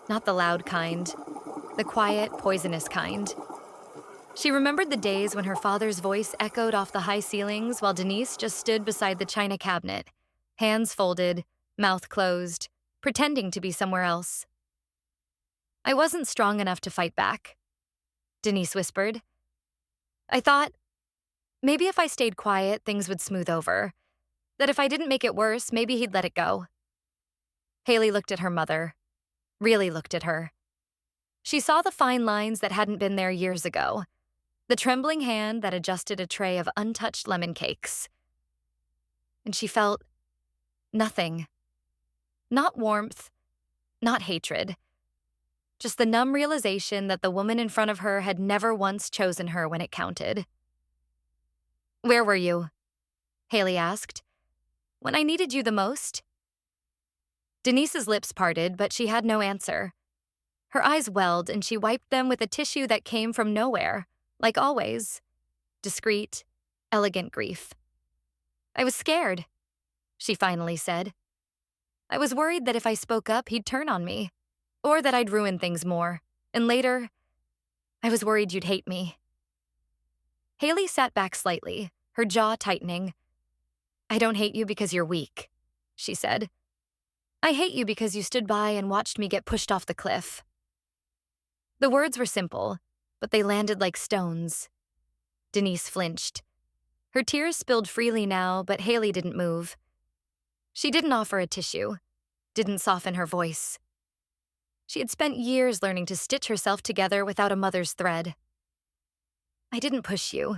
Not the loud kind. The quiet, poisonous kind. She remembered the days when her father's voice echoed off the high ceilings while Denise just stood beside the china cabinet, hands folded, mouth closed, pretending to be somewhere else. I wasn't strong enough to fight back, Denise whispered. I thought, maybe if I stayed quiet, things would smooth over. That if I didn't make it worse, maybe he'd let it go. Hailey looked at her mother. Really looked at her. She saw the fine lines that hadn't been there years ago. The trembling hand that adjusted a tray of untouched lemon cakes. And she felt nothing. Not warmth, not hatred. Just the numb realization that the woman in front of her had never once chosen her when it counted. Where were you? Hailey asked. When I needed you the most? Denise's lips parted, but she had no answer. Her eyes welled, and she wiped them with a tissue that came from nowhere, like always. Discreet, elegant grief. I was scared, she finally said. I was worried that if I spoke up, he'd turn on me, or that I'd ruin things more, and later, I was worried you'd hate me. Hailey sat back slightly, her jaw tightening. I don't hate you because you're weak, she said. I hate you because you stood by and watched me get pushed off the cliff. The words were simple, but they landed like stones. Denise flinched. Her tears spilled freely now, but Hailey didn't move. She didn't offer a tissue, didn't soften her voice. She had spent years learning to stitch herself together without a mother's thread. I didn't push you,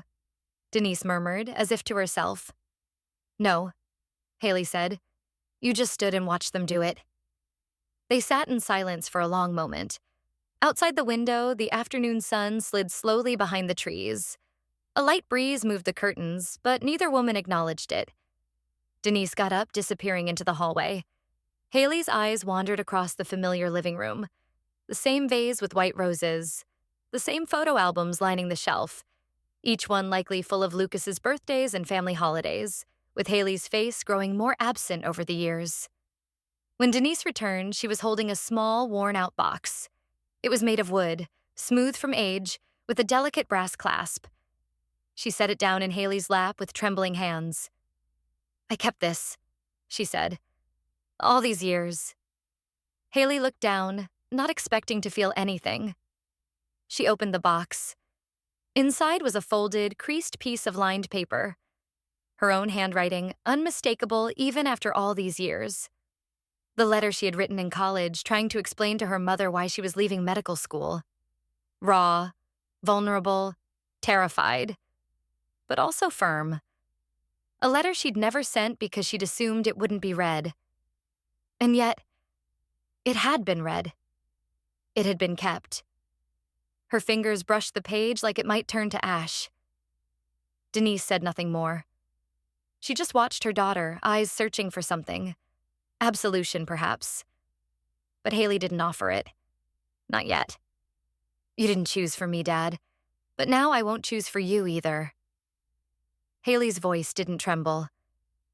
Denise murmured, as if to herself. No, Hailey said. You just stood and watched them do it. They sat in silence for a long moment, Outside the window, the afternoon sun slid slowly behind the trees. A light breeze moved the curtains, but neither woman acknowledged it. Denise got up, disappearing into the hallway. Hailey's eyes wandered across the familiar living room. The same vase with white roses. The same photo albums lining the shelf, each one likely full of Lucas's birthdays and family holidays, with Hailey's face growing more absent over the years. When Denise returned, she was holding a small, worn-out box. It was made of wood, smooth from age, with a delicate brass clasp. She set it down in Hailey's lap with trembling hands. "I kept this," she said. "All these years." Hailey looked down, not expecting to feel anything. She opened the box. Inside was a folded, creased piece of lined paper. Her own handwriting, unmistakable even after all these years. The letter she had written in college, trying to explain to her mother why she was leaving medical school. Raw, vulnerable, terrified, but also firm. A letter she'd never sent because she'd assumed it wouldn't be read. And yet, it had been read. It had been kept. Her fingers brushed the page like it might turn to ash. Denise said nothing more. She just watched her daughter, eyes searching for something. Absolution, perhaps. But Hailey didn't offer it. Not yet. "You didn't choose for me, Dad. But now I won't choose for you either." Hailey's voice didn't tremble.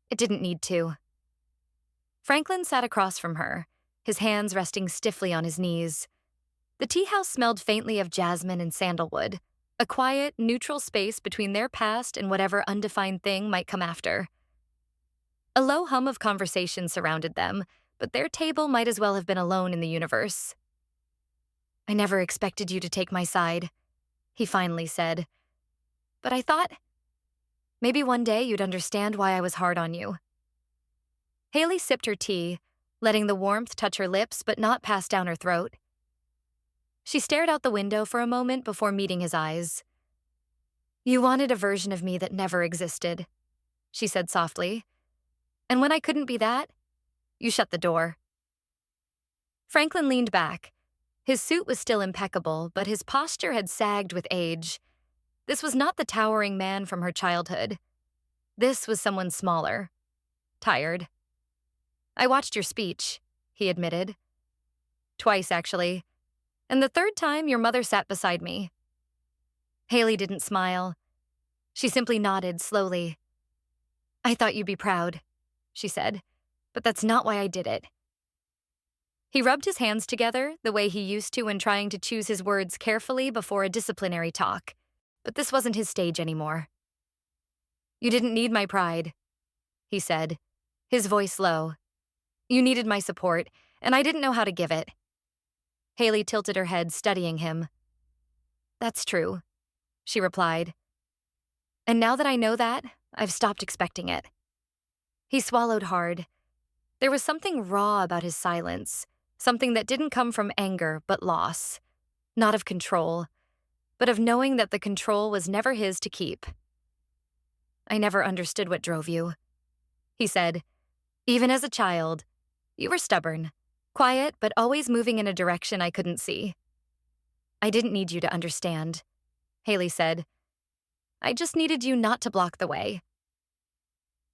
It didn't need to. Franklin sat across from her, his hands resting stiffly on his knees. The tea house smelled faintly of jasmine and sandalwood, a quiet, neutral space between their past and whatever undefined thing might come after. A low hum of conversation surrounded them, but their table might as well have been alone in the universe. "I never expected you to take my side," he finally said. "But I thought maybe one day you'd understand why I was hard on you." Hailey sipped her tea, letting the warmth touch her lips but not pass down her throat. She stared out the window for a moment before meeting his eyes. "You wanted a version of me that never existed," she said softly. "And when I couldn't be that, you shut the door." Franklin leaned back. His suit was still impeccable, but his posture had sagged with age. This was not the towering man from her childhood. This was someone smaller. Tired. "I watched your speech," he admitted. "Twice, actually. And the third time, your mother sat beside me." Hailey didn't smile. She simply nodded slowly. "I thought you'd be proud," she said, "but that's not why I did it." He rubbed his hands together the way he used to when trying to choose his words carefully before a disciplinary talk, but this wasn't his stage anymore. "You didn't need my pride," he said, his voice low. "You needed my support, and I didn't know how to give it." Hailey tilted her head, studying him. "That's true," she replied. "And now that I know that, I've stopped expecting it." He swallowed hard. There was something raw about his silence, something that didn't come from anger but loss, not of control, but of knowing that the control was never his to keep. "I never understood what drove you," he said. "Even as a child, you were stubborn, quiet, but always moving in a direction I couldn't see." "I didn't need you to understand," Hailey said. "I just needed you not to block the way."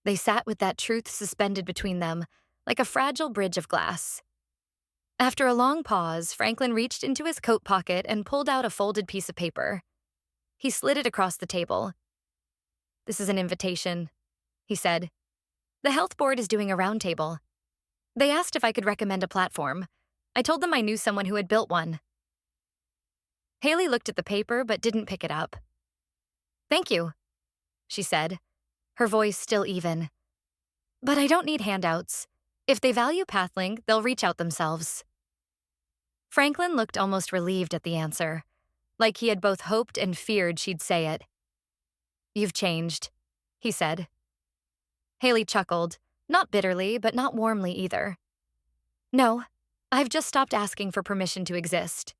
They sat with that truth suspended between them, like a fragile bridge of glass. After a long pause, Franklin reached into his coat pocket and pulled out a folded piece of paper. He slid it across the table. "This is an invitation," he said. "The health board is doing a roundtable. They asked if I could recommend a platform. I told them I knew someone who had built one." Hailey looked at the paper but didn't pick it up. "Thank you," she said, her voice still even. "But I don't need handouts. If they value Pathlink, they'll reach out themselves." Franklin looked almost relieved at the answer, like he had both hoped and feared she'd say it. "You've changed," he said. Hailey chuckled, not bitterly, but not warmly either. "No, I've just stopped asking for permission to exist."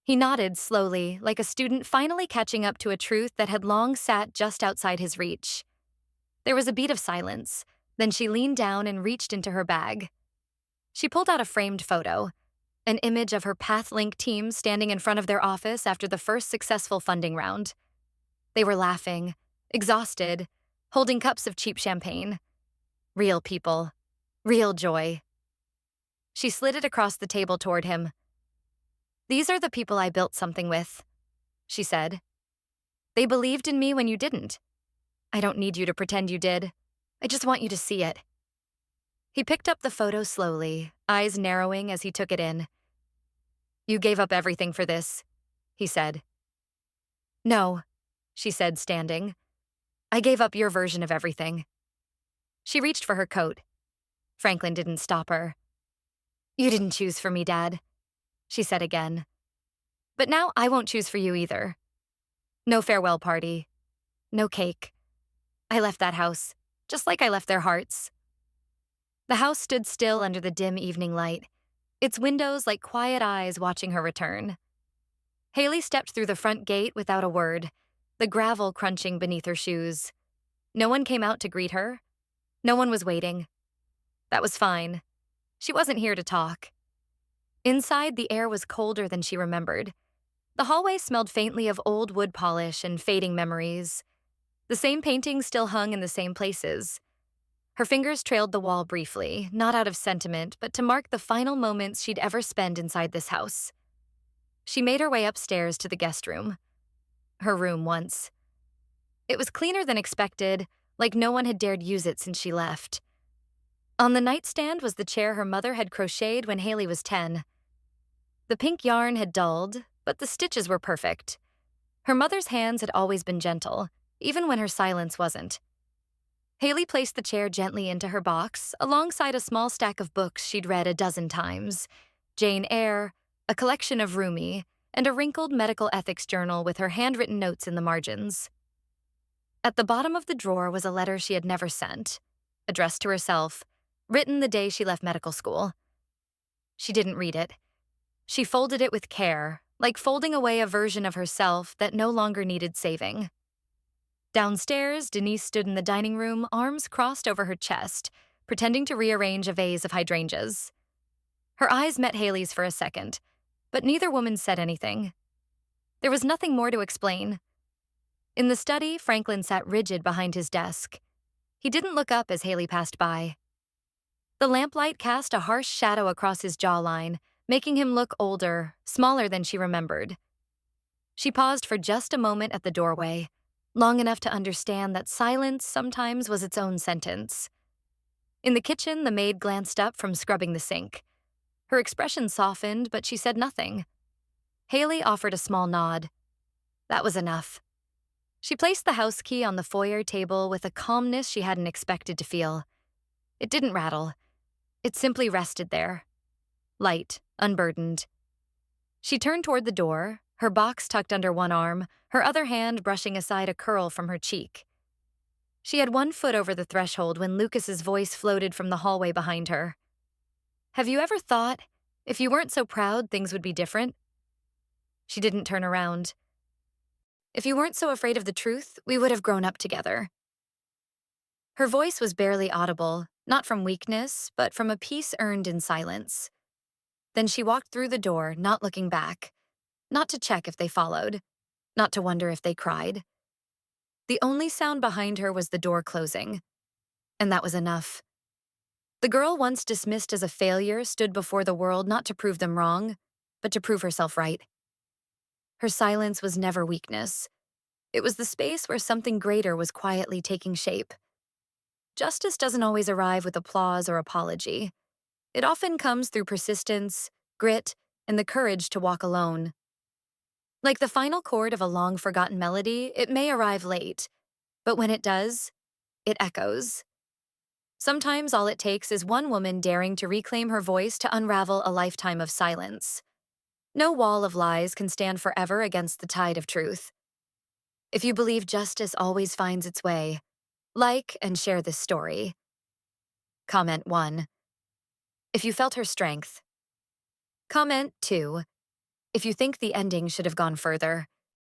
He nodded slowly, like a student finally catching up to a truth that had long sat just outside his reach. There was a beat of silence, then she leaned down and reached into her bag. She pulled out a framed photo, an image of her Pathlink team standing in front of their office after the first successful funding round. They were laughing, exhausted, holding cups of cheap champagne. Real people. Real joy. She slid it across the table toward him. "These are the people I built something with," she said. "They believed in me when you didn't. I don't need you to pretend you did. I just want you to see it." He picked up the photo slowly, eyes narrowing as he took it in. "You gave up everything for this," he said. "No," she said, standing. "I gave up your version of everything." She reached for her coat. Franklin didn't stop her. "You didn't choose for me, Dad," she said again. "But now I won't choose for you either. No farewell party. No cake. I left that house, just like I left their hearts." The house stood still under the dim evening light, its windows like quiet eyes watching her return. Hailey stepped through the front gate without a word, the gravel crunching beneath her shoes. No one came out to greet her. No one was waiting. That was fine. She wasn't here to talk. Inside, the air was colder than she remembered. The hallway smelled faintly of old wood polish and fading memories. The same paintings still hung in the same places. Her fingers trailed the wall briefly, not out of sentiment, but to mark the final moments she'd ever spend inside this house. She made her way upstairs to the guest room. Her room once. It was cleaner than expected, like no one had dared use it since she left. On the nightstand was the chair her mother had crocheted when Hailey was 10. The pink yarn had dulled, but the stitches were perfect. Her mother's hands had always been gentle, even when her silence wasn't. Hailey placed the chair gently into her box, alongside a small stack of books she'd read a dozen times: Jane Eyre, a collection of Rumi, and a wrinkled medical ethics journal with her handwritten notes in the margins. At the bottom of the drawer was a letter she had never sent, addressed to herself, written the day she left medical school. She didn't read it. She folded it with care, like folding away a version of herself that no longer needed saving. Downstairs, Denise stood in the dining room, arms crossed over her chest, pretending to rearrange a vase of hydrangeas. Her eyes met Hailey's for a second, but neither woman said anything. There was nothing more to explain. In the study, Franklin sat rigid behind his desk. He didn't look up as Hailey passed by. The lamplight cast a harsh shadow across his jawline, making him look older, smaller than she remembered. She paused for just a moment at the doorway, long enough to understand that silence sometimes was its own sentence. In the kitchen, the maid glanced up from scrubbing the sink. Her expression softened, but she said nothing. Hailey offered a small nod. That was enough. She placed the house key on the foyer table with a calmness she hadn't expected to feel. It didn't rattle. It simply rested there. Light, unburdened. She turned toward the door, her box tucked under one arm, her other hand brushing aside a curl from her cheek. She had one foot over the threshold when Lucas's voice floated from the hallway behind her. "Have you ever thought, if you weren't so proud, things would be different?" She didn't turn around. "If you weren't so afraid of the truth, we would have grown up together." Her voice was barely audible, not from weakness, but from a peace earned in silence. Then she walked through the door, not looking back, not to check if they followed, not to wonder if they cried. The only sound behind her was the door closing, and that was enough. The girl once dismissed as a failure stood before the world not to prove them wrong, but to prove herself right. Her silence was never weakness. It was the space where something greater was quietly taking shape. Justice doesn't always arrive with applause or apology. It often comes through persistence, grit, and the courage to walk alone. Like the final chord of a long-forgotten melody, it may arrive late, but when it does, it echoes. Sometimes all it takes is one woman daring to reclaim her voice to unravel a lifetime of silence. No wall of lies can stand forever against the tide of truth. If you believe justice always finds its way, like and share this story. Comment 1. If you felt her strength. Comment 2. If you think the ending should have gone further.